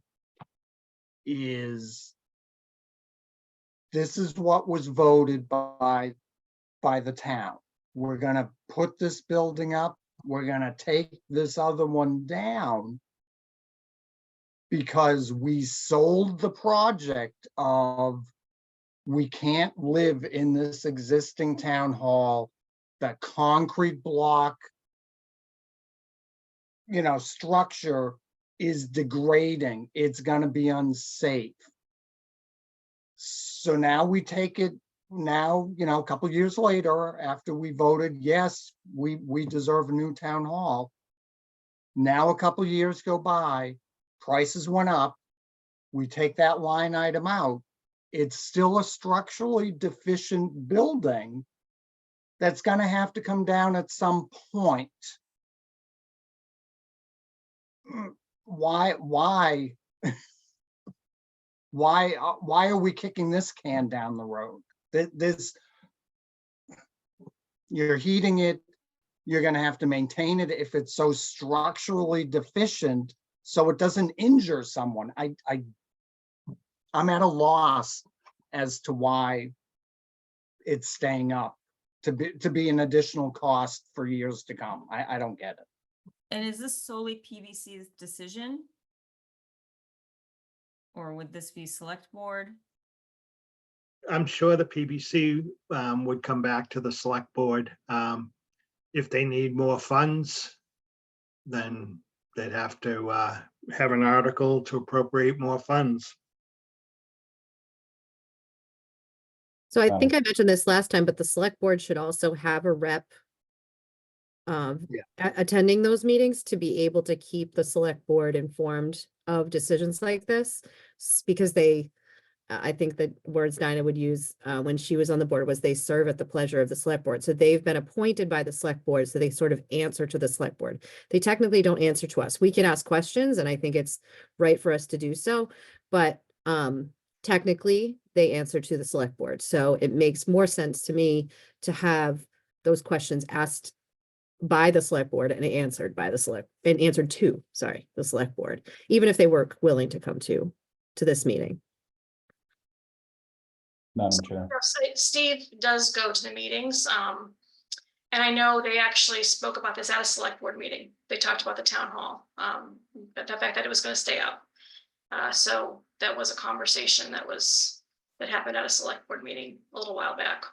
is this is what was voted by the town. We're gonna put this building up. We're gonna take this other one down because we sold the project of we can't live in this existing town hall, that concrete block, structure is degrading. It's gonna be unsafe. So now we take it now, a couple years later, after we voted, yes, we deserve a new town hall. Now, a couple years go by, prices went up. We take that line item out. It's still a structurally deficient building that's gonna have to come down at some point. Why are we kicking this can down the road? You're heating it, you're gonna have to maintain it if it's so structurally deficient, so it doesn't injure someone. I'm at a loss as to why it's staying up to be an additional cost for years to come. I don't get it. And is this solely PBC's decision? Or would this be select board? I'm sure the PBC would come back to the select board. If they need more funds, then they'd have to have an article to appropriate more funds. So I Got think I mentioned this last time, but the select board should also have a rep Yeah. attending those meetings to be able to keep the select board informed of decisions like this. Because they, I think the words Dinah would use when she was on the board was they serve at the pleasure of the select board. So they've been appointed by the select board, so they sort of answer to the select board. They technically don't answer to us. We can ask questions, and I think it's right for us to do so, but technically they answer to the select board. So it makes more sense to me to have those questions asked by the select board and answered by the answered to, sorry, the select board, even if they were willing to come to this meeting. Madam Chair. Steve does go to the meetings. And I know they actually spoke about this at a select board meeting. They talked about the town hall, but the fact that it was going to stay up. So that was a conversation that happened at a select board meeting a little while back.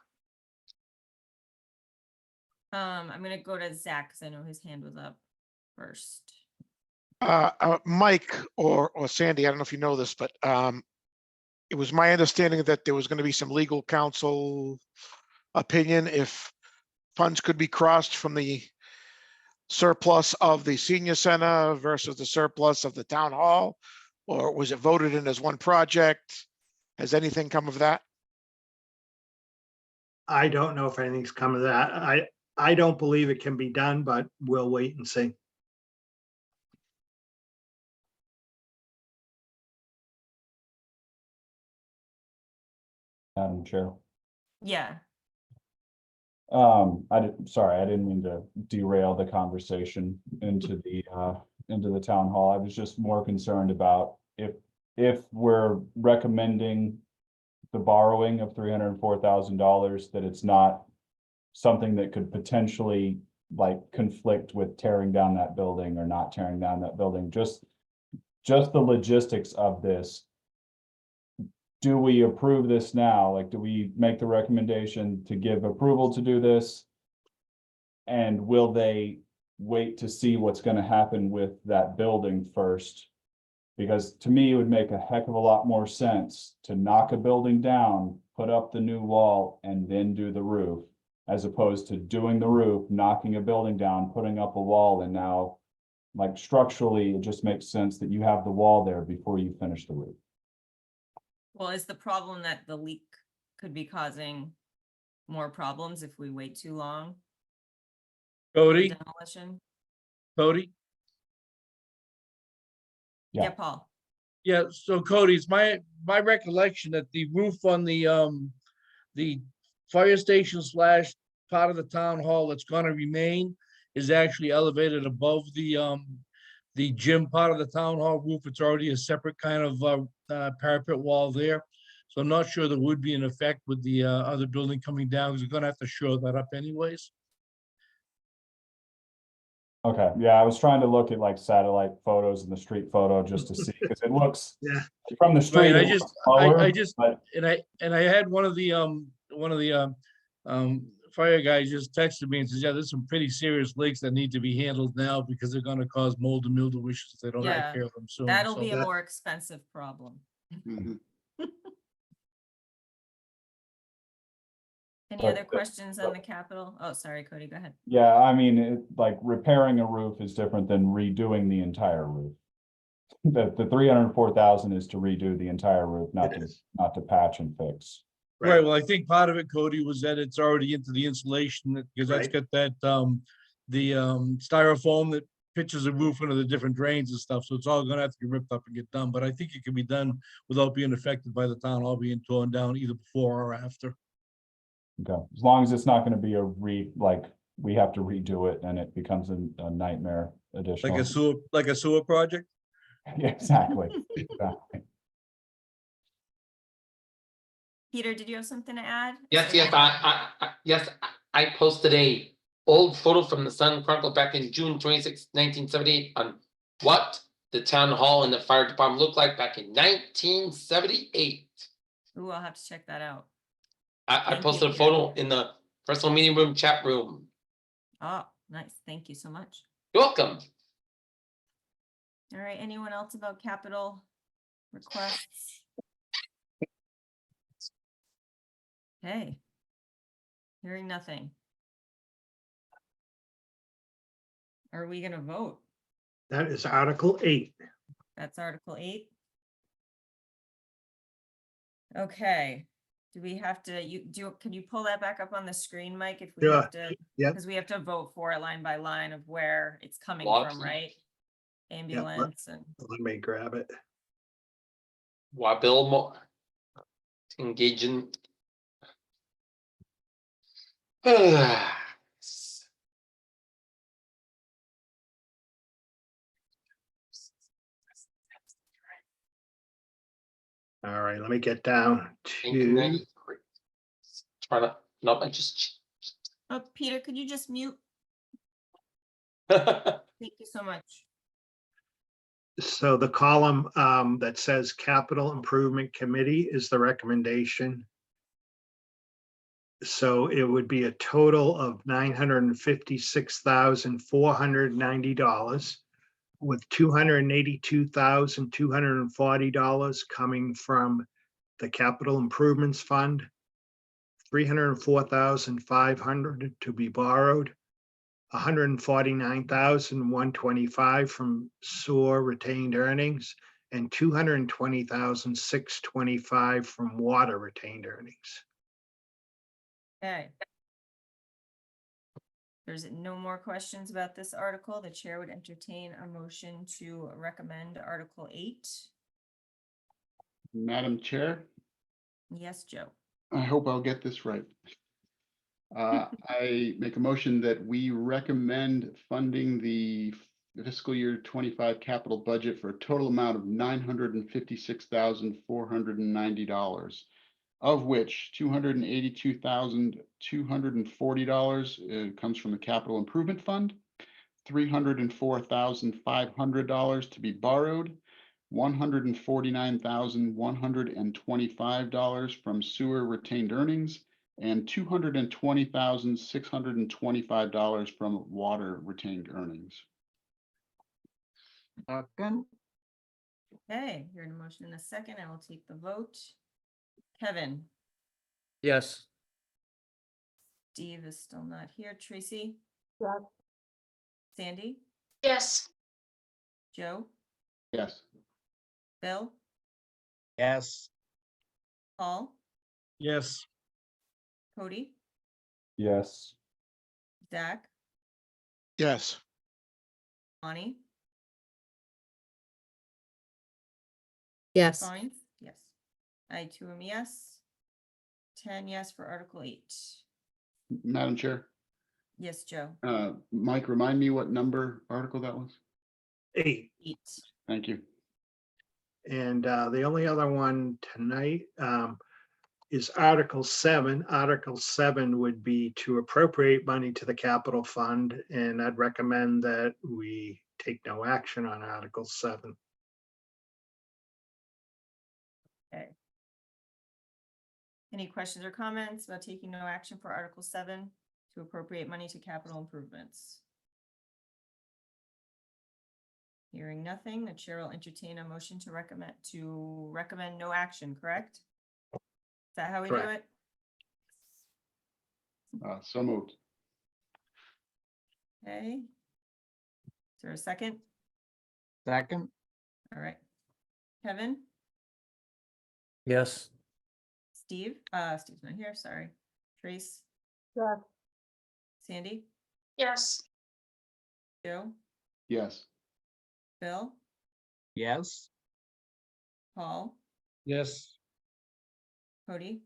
I'm gonna go to Zach because I know his hand was up first. Mike or Sandy, I don't know if you know this, but it was my understanding that there was going to be some legal counsel opinion if funds could be crossed from the surplus of the senior center versus the surplus of the town hall, or was it voted in as one project? Has anything come of that? I don't know if anything's come of that. I don't believe it can be done, but we'll wait and see. Madam Chair. Yeah, Sorry, I didn't mean to derail the conversation into the town hall. I was just more concerned about if we're recommending the borrowing of $304,000, that it's not something that could potentially like conflict with tearing down that building or not tearing down that building. Just the logistics of this. Do we approve this now? Like, do we make the recommendation to give approval to do this? And will they wait to see what's going to happen with that building first? Because to me, it would make a heck of a lot more sense to knock a building down, put up the new wall, and then do the roof, as opposed to doing the roof, knocking a building down, putting up a wall, and now, like structurally, it just makes sense that you have the wall there before you finish the roof. well, is the problem that the leak could be causing more problems if we wait too long? for Cody, Demolition? Cody? Yeah. Yeah, Paul. Yeah, so Cody, it's my recollection that the roof on the fire station / part of the town hall that's gonna remain is actually elevated above the gym part of the town hall roof. It's already a separate kind of parapet wall there. So I'm not sure there would be an effect with the other building coming down, because we're gonna have to shore that up anyways. Okay, yeah, I was trying to look at like satellite photos and the street photo just to see, because it looks Yeah. from the street. Right, it looks lower, but I had one of the fire guys just texted me and says, yeah, there's some pretty serious leaks that need to be handled now because they're gonna cause mold and mildew issues if they don't Yeah, take care of them soon. That'll So be a that- more expensive problem. Mhm. Any But- other questions on the capital? Oh, sorry, Cody, go ahead. yeah, I mean, like repairing a roof is different than redoing the entire roof. The 304,000 is to redo the entire roof, It is. not to patch and fix. Right, well, I think part of it, Cody, was that it's already into the insulation, because that's Right. got that, the styrofoam that pitches the roof into the different drains and stuff, so it's all gonna have to be ripped up and get done, but I think it can be done without being affected by the town hall being torn down either before or after. Okay, as long as it's not gonna be like, we have to redo it and it becomes a nightmare additional. Like a sewer project? Yeah, exactly. Exactly. Peter, did you have something to add? Yes, I posted a old photo from the Sun Chronicle back in June 26, 1978 on what the town hall and the fire department looked like back in 1978. Ooh, I'll have to check that out. I Thank you, posted a Peter. photo in the personal meeting room chat room. Oh, nice. Thank you so much. You're welcome. All right, anyone else about capital requests? Hey. Hearing nothing. Are we gonna vote? That is Article 8. That's Article 8. Okay, do we have to, can you pull that back up on the screen, Mike, if we Sure. have to? Yep. Because we have to vote for it line by line of where it's coming Lot. from, right? Ambulance and, Let me grab it. Why Bill more engaging? All right, let me get down to, Try to, no, I just. oh, Peter, could you just mute? Thank you so much. so the column that says Capital Improvement Committee is the recommendation. So it would be a total of $956,490, with $282,240 coming from the Capital Improvements Fund, $304,500 to be borrowed, $149,125 from sewer retained earnings, and $220,625 from water retained earnings. Okay. There's no more questions about this article. The chair would entertain a motion to recommend Article 8. Madam Chair, Yes, Joe. I hope I'll get this right. I make a motion that we recommend funding the fiscal year 25 capital budget for a total amount of $956,490, of which $282,240 comes from the Capital Improvement Fund, $304,500 to be borrowed, $149,125 from sewer retained earnings, and $220,625 from water retained earnings. Second, Okay, hearing a motion in a second, I will take the vote. Kevin, Yes. Steve is still not here. Tracy? Yes. Sandy? Yes. Joe? Yes. Bill? yes. Paul? Yes. Cody? Yes. Zach? Yes. Bonnie? Yes. Fine. Yes. I too am yes. 10 yes for Article 8. Madam Chair, Yes, Joe. Mike, remind me what number article that was? 8. 8. Thank you. And the only other one tonight is Article 7. Article 7 would be to appropriate money to the capital fund, and I'd recommend that we take no action on Article 7. Okay. Any questions or comments about taking no action for Article 7 to appropriate money to capital improvements? Hearing nothing, the chair will entertain a motion to recommend no action, correct? Is that how we do Correct. it? So moved. Okay. Is there a second? Second, All right. Kevin? Yes. Steve? Steve's not here, sorry. Trace? Yes. Sandy? Yes. Joe? Yes. Bill? yes. Paul? Yes. Cody?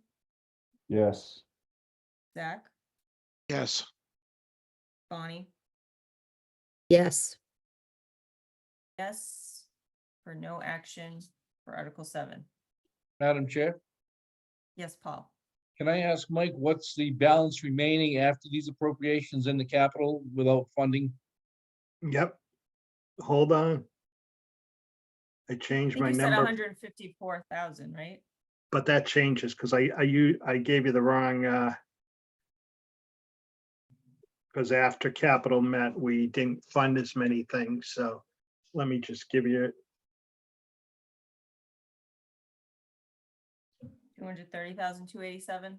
Yes. Zach? Yes. Bonnie? Yes. Yes. For no action for Article 7. Madam Chair, Yes, Paul. can I ask Mike, what's the balance remaining after these appropriations in the capital without funding? Yep. Hold on. I I changed think my you said number. 154,000, right? but that changes because I gave you the wrong, because after capital met, we didn't fund as many things. So let me just give you, 230,287.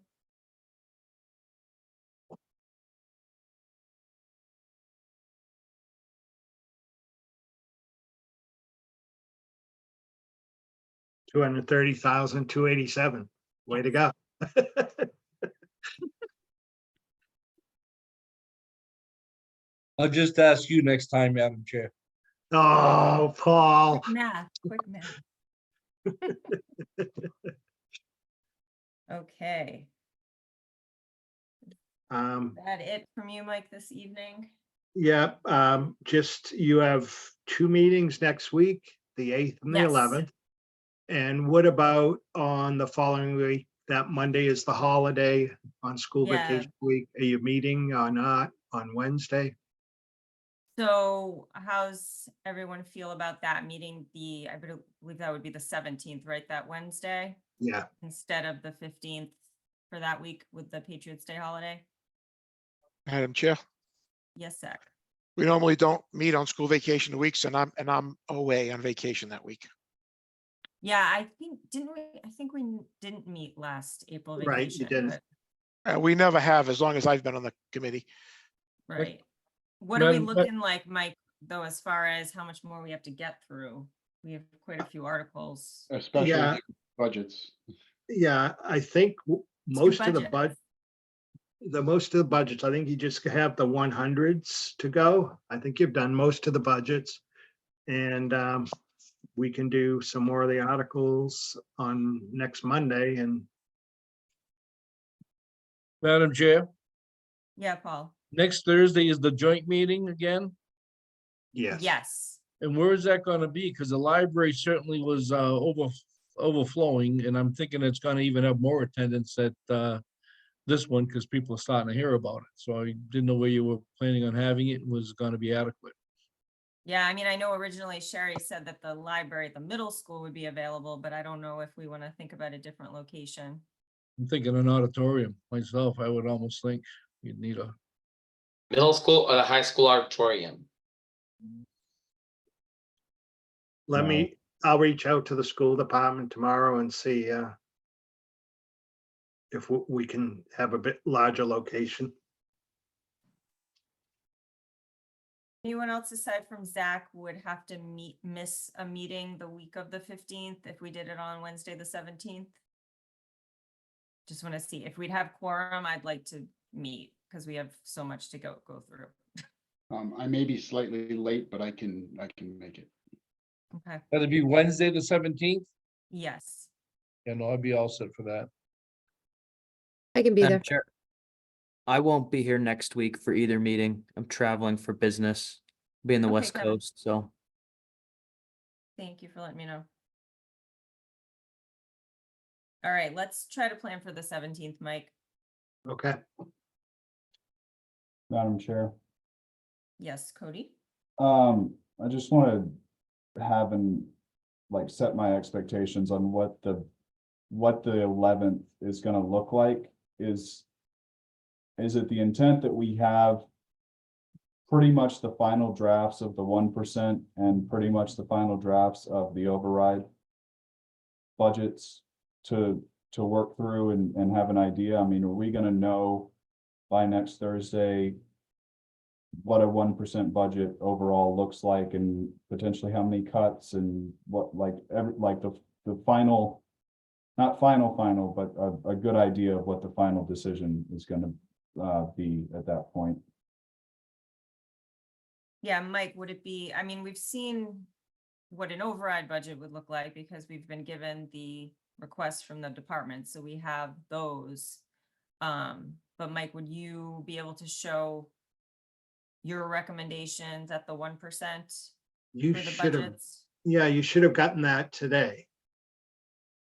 $230,287. Way to go. I'll just ask you next time, Madam Chair. Oh, Paul. Quick math, quick math. Okay, that it from you, Mike, this evening? Yeah, just you have 2 meetings next week, the 8th and the Yes. 11th. And what about on the following week? That Monday is the holiday on school Yeah. vacation week. Are you meeting or not on Wednesday? So how's everyone feel about that meeting? I believe that would be the 17th, right? That Wednesday, Yeah, instead of the 15th for that week with the Patriots Day holiday? Madam Chair, Yes, Zach. we normally don't meet on school vacation weeks, and I'm away on vacation that week. Yeah, I think, I think we didn't meet last April vacation. Right, you didn't. but- We never have, as long as I've been on the committee. Right. What are we Madam- looking like, Mike, though, as far as how much more we have to get through? We have quite a few articles. Especially Yeah. budgets. Yeah, I think Two most of the budgets. most of the budgets, I think you just have the 100s to go. I think you've done most of the budgets. And we can do some more of the articles on next Monday and Madam Chair, Yeah, Paul. next Thursday is the joint meeting again. yes. Yes. And where is that gonna be? Because the library certainly was overflowing, and I'm thinking it's gonna even have more attendance at this one, because people are starting to hear about it. So I didn't know where you were planning on having it and was gonna be adequate. Yeah, I mean, I know originally Sherry said that the library at the middle school would be available, but I don't know if we want to think about a different location. I'm thinking an auditorium myself. I would almost think you'd need a, Middle school or the high school auditorium? I'll reach out to the school department tomorrow and see if we can have a bit larger location. Anyone else aside from Zach would have to miss a meeting the week of the 15th if we did it on Wednesday, the 17th? Just want to see if we'd have quorum, I'd like to meet because we have so much to go through. I may be slightly late, but I can make it. Okay, that'd be Wednesday, the 17th. yes. Yeah, no, I'd be all set for that. I can be Madam there. Chair, I won't be here next week for either meeting. I'm traveling for business. Be in the Okay, West Kevin. Coast, so Thank you for letting me know. All right, let's try to plan for the 17th, Mike. Okay, Madam Chair. Yes, Cody? I just want to have set my expectations on what the 11th is going to look like. Is it the intent that we have pretty much the final drafts of the 1% and pretty much the final drafts of the override budgets to work through and have an idea? I mean, are we going to know by next Thursday what a 1% budget overall looks like and potentially how many cuts and what the final, not final, but a good idea of what the final decision is going to be at that point? Yeah, Mike, would it be, I mean, we've seen what an override budget would look like because we've been given the requests from the department, so we have those. But Mike, would you be able to show your recommendations at the 1% you for the should have, budgets? yeah, you should have gotten that today.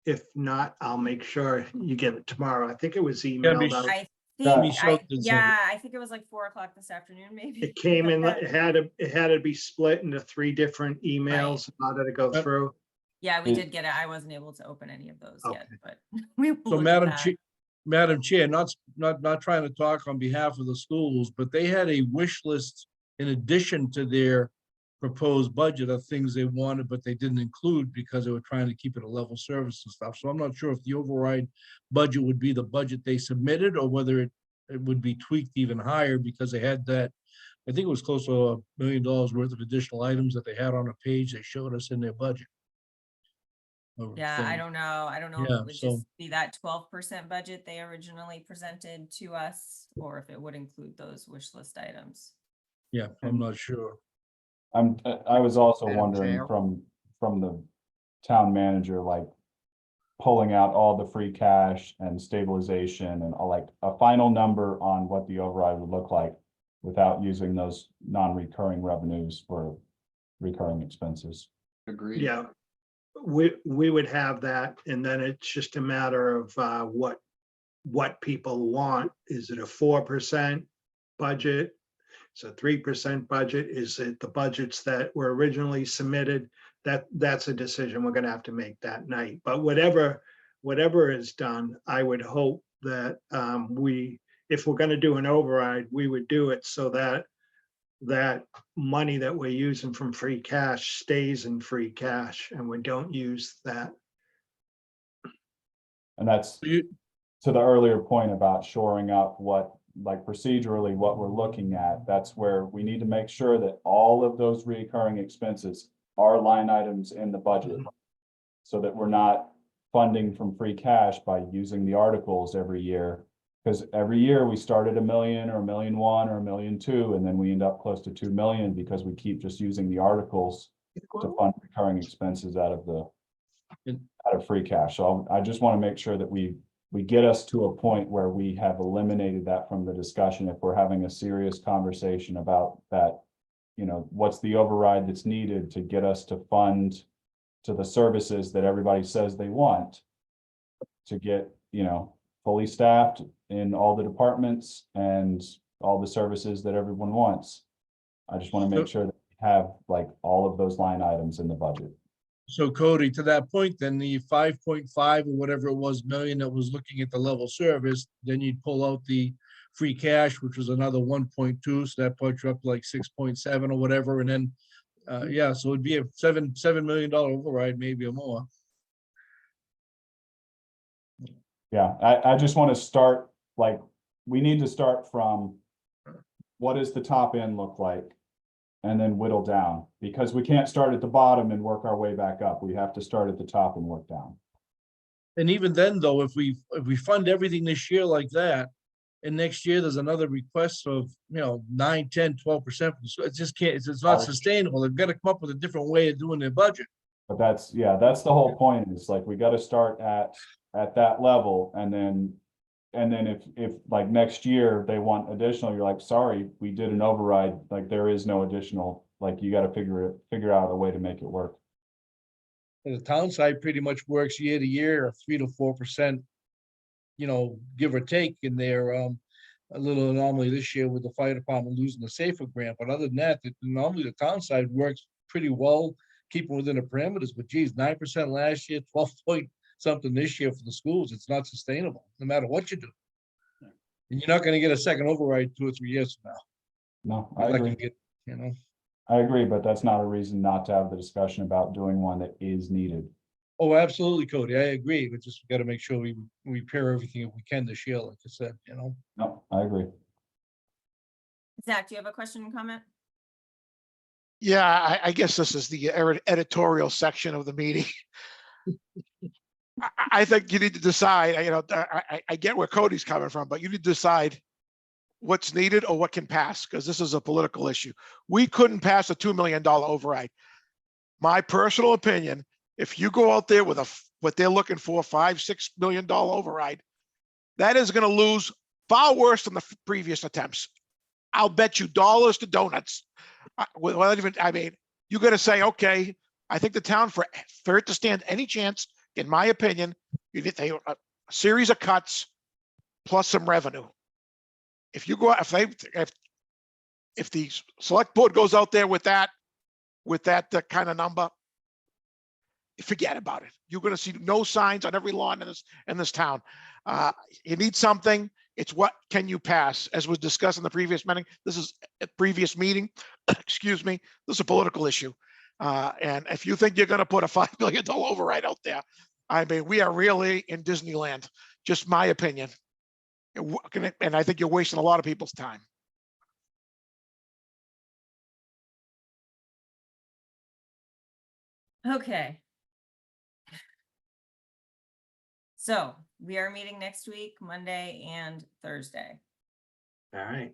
If not, I'll make sure you get it tomorrow. I think it was emailed out. I Let me think, show this yeah, I think it was like 4 o'clock this afternoon, maybe. It came in, But it had to be split into 3 different emails in order to go Yep. through. Yeah, we It- did get it. I wasn't able to open any of those yet, Okay. but we will So look at Madam that. Chair, Madam Chair, not trying to talk on behalf of the schools, but they had a wish list in addition to their proposed budget of things they wanted, but they didn't include because they were trying to keep it a level service and stuff. So I'm not sure if the override budget would be the budget they submitted or whether it would be tweaked even higher because they had that. I think it was close to $1 million worth of additional items that they had on a page they showed us in their budget. Or Yeah, I thing. don't know. I don't know if Yeah, it would so- just be that 12% budget they originally presented to us, or if it would include those wish list items. Yeah, I'm not sure. I was also Madam wondering Chair. from the town manager, like pulling out all the free cash and stabilization and all, like a final number on what the override would look like without using those non-recurring revenues for recurring expenses. Agreed. Yeah, we would have that, and then it's just a matter of what people want. Is it a 4% budget? It's a 3% budget? Is it the budgets that were originally submitted? That's a decision we're gonna have to make that night. But whatever is done, I would hope that if we're gonna do an override, we would do it so that that money that we're using from free cash stays in free cash and we don't use that. And that's You, to the earlier point about shoring up what, like procedurally, what we're looking at. That's where we need to make sure that all of those recurring expenses are line items in the budget. So that we're not funding from free cash by using the articles every year. Because every year we start at $1 million or $1.1 million or $1.2 million, and then we end up close to 2 million because we keep just using the articles to fund recurring expenses out of free cash. So I just want to make sure that we get us to a point where we have eliminated that from the discussion. If we're having a serious conversation about that, you know, what's the override that's needed to get us to fund to the services that everybody says they want to get, you know, fully staffed in all the departments and all the services that everyone wants. I just want to make sure that we have like all of those line items in the budget. So Cody, to that point, then the 5.5 or whatever it was million that was looking at the level service, then you'd pull out the free cash, which was another 1.2, so that puts you up to like 6.7 or whatever, and then yeah, so it'd be a $7 million override, maybe or more. Yeah, I just want to start, like, we need to start from what does the top end look like? And then whittle down, because we can't start at the bottom and work our way back up. We have to start at the top and work down. And even then, though, if we fund everything this year like that, and next year there's another request of, 9, 10, 12%, it just can't, it's not sustainable. They've got to come up with a different way of doing their budget. But that's the whole point. Is like, we got to start at that level, and then if like next year they want additional, you're like, sorry, we did an override, like there is no additional, like you got to figure out a way to make it work. And the town side pretty much works year to year, 3 to 4%, give or take in there. A little anomaly this year with the fire department losing the safer grant, but other than that, normally the town side works pretty well, keeping within the parameters. But geez, 9% last year, 12 point something this year for the schools. It's not sustainable, no matter what you do. And you're not going to get a second override 2 or 3 years from now. No, I agree. I agree, but that's not a reason not to have the discussion about doing one that is needed. Oh, absolutely, Cody. I agree. We just got to make sure we repair everything if we can this year, like I said, No, I agree. Zach, do you have a question and comment? Yeah, I guess this is the editorial section of the meeting. I think you need to decide, I get where Cody's coming from, but you need to decide what's needed or what can pass, because this is a political issue. We couldn't pass a $2 million override. My personal opinion, if you go out there with what they're looking for, $5-6 million override, that is going to lose far worse than the previous attempts. I'll bet you dollars to donuts. You're going to say, okay, I think the town, for it to stand any chance, in my opinion, you need a series of cuts plus some revenue. If you go, if the select board goes out there with that kind of number, forget about it. You're gonna see no signs on every lawn in this town. You need something, it's what can you pass? As was discussed in the previous meeting, this is a previous meeting, excuse me, this is a political issue. And if you think you're gonna put a $5 million override out there, I mean, we are really in Disneyland, just my opinion. And I think you're wasting a lot of people's time. Okay. So we are meeting next week, Monday and Thursday. All right.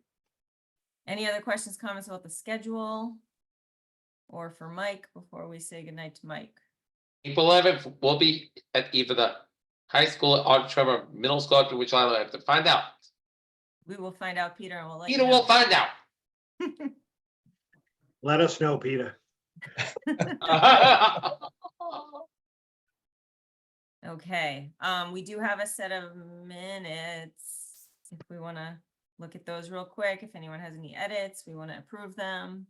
Any other questions, comments about the schedule? Or for Mike before we say goodnight to Mike? April 11th, we'll be at either the high school auditorium or middle school, which I have to find out. We will find out, Peter, and we'll let you Peter know. will find out. Let us know, Peter. Okay, we do have a set of minutes. If we want to look at those real quick, if anyone has any edits, we want to approve them.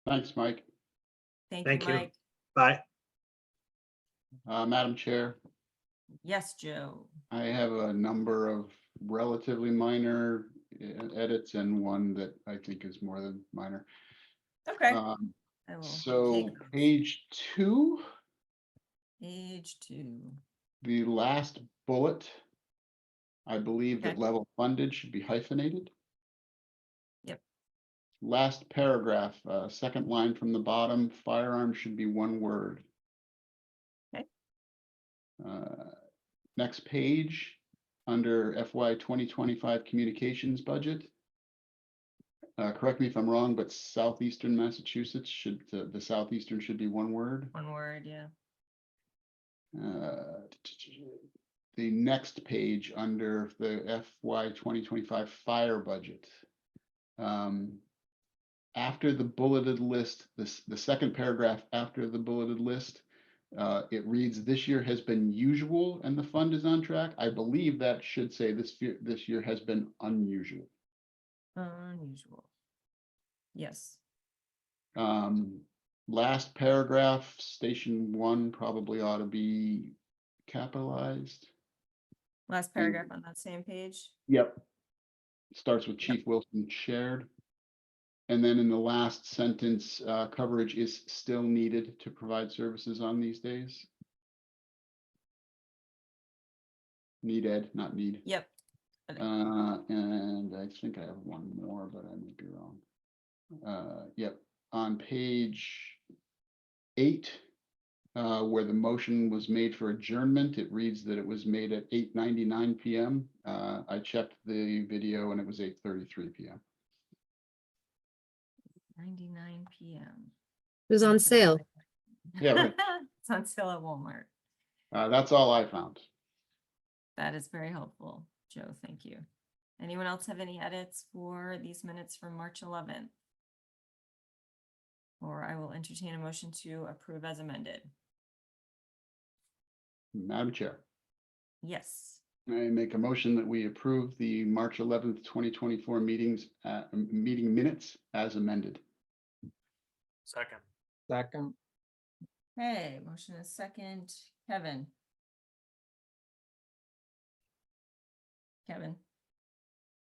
Thanks, Mike. Thank Thank you, you. Mike. Bye. Madam Chair, Yes, Joe. I have a number of relatively minor edits and one that I think is more than minor. Okay. I will So take those. page 2, Page 2. the last bullet, I believe that Okay. level funded should be hyphenated. Yep. Last paragraph, second line from the bottom, firearm should be one word. Okay. Next page, under FY 2025 communications budget. Correct me if I'm wrong, but Southeastern Massachusetts should, the Southeastern should be one word. One word, yeah. The next page under the FY 2025 fire budget. After the bulleted list, the second paragraph after the bulleted list, it reads, "This year has been usual and the fund is on track." I believe that should say this year has been unusual. Unusual. Yes. Last paragraph, station 1 probably ought to be capitalized. Last paragraph on that same page. Yep. Starts with Chief Wilson shared. And then in the last sentence, coverage is still needed to provide services on these days. Needed, not need. Yep. And I think I have one more, but I may be wrong. Yep, on page 8, where the motion was made for adjournment, it reads that it was made at 8:99 p.m. I checked the video and it was 8:33 p.m. 99 p.m. It was on sale. Yeah, right. It's on sale at Walmart. That's all I found. That is very helpful, Joe. Thank you. Anyone else have any edits for these minutes from March 11th? Or I will entertain a motion to approve as amended. Madam Chair, Yes. I make a motion that we approve the March 11th, 2024 meeting minutes as amended. Second. Second, Hey, motion is second. Kevin. Kevin.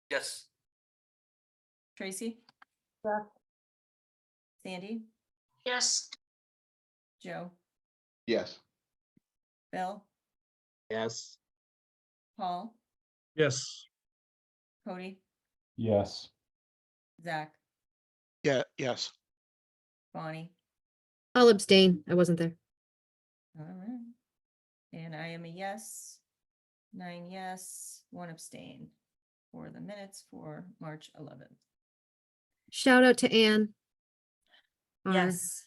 Yes. Tracy. Sandy. Yes, Joe. Yes. Bill. yes. Paul. Yes. Cody. Yes. Zach. Yeah, yes. Bonnie. I'll abstain. I wasn't there. All right. And I am a yes. 9 yes, 1 abstain for the minutes for March 11th. Shout out to Anne, our Yes.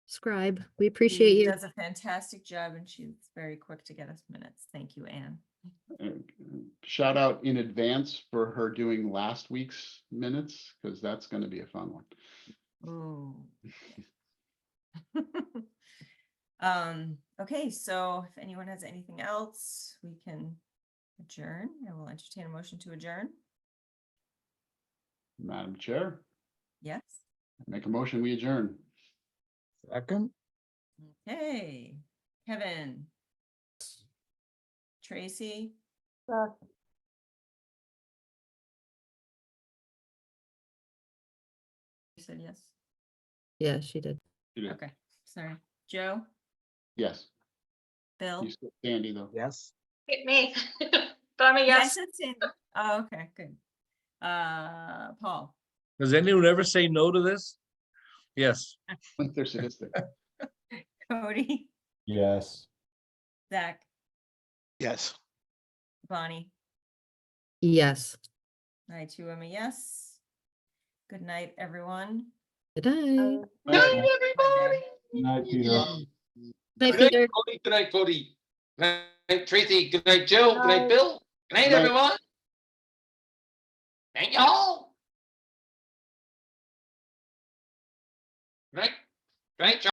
scribe. We appreciate She you. does a fantastic job and she's very quick to get us minutes. Thank you, Anne. Shout out in advance for her doing last week's minutes, because that's going to be a fun one. Ooh. Okay, so if anyone has anything else, we can adjourn. I will entertain a motion to adjourn. Madam Chair, Yes. make a motion, we adjourn. Second, Hey, Kevin. Tracy, you said yes. Yeah, she did. You did. Okay, sorry. Joe, Yes, Bill? you said Sandy though. Yes. Hit me. But I'm a Yeah, I yes. said Sandy. Oh, okay, good. Paul, Does anyone ever say no to this? Yes. Like they're sadistic. Cody, Yes. Zach, Yes. Bonnie. Yes. I too am a yes. Good night, everyone. Good night. Good night, everybody. Good night, Peter. Bye, Good night, Peter. Cody. Good night, Cody. Good night, Tracy. Good night, Joe. Good night, Bill. Good night, Good night. everyone. Thank you all. Good night. Good night, John.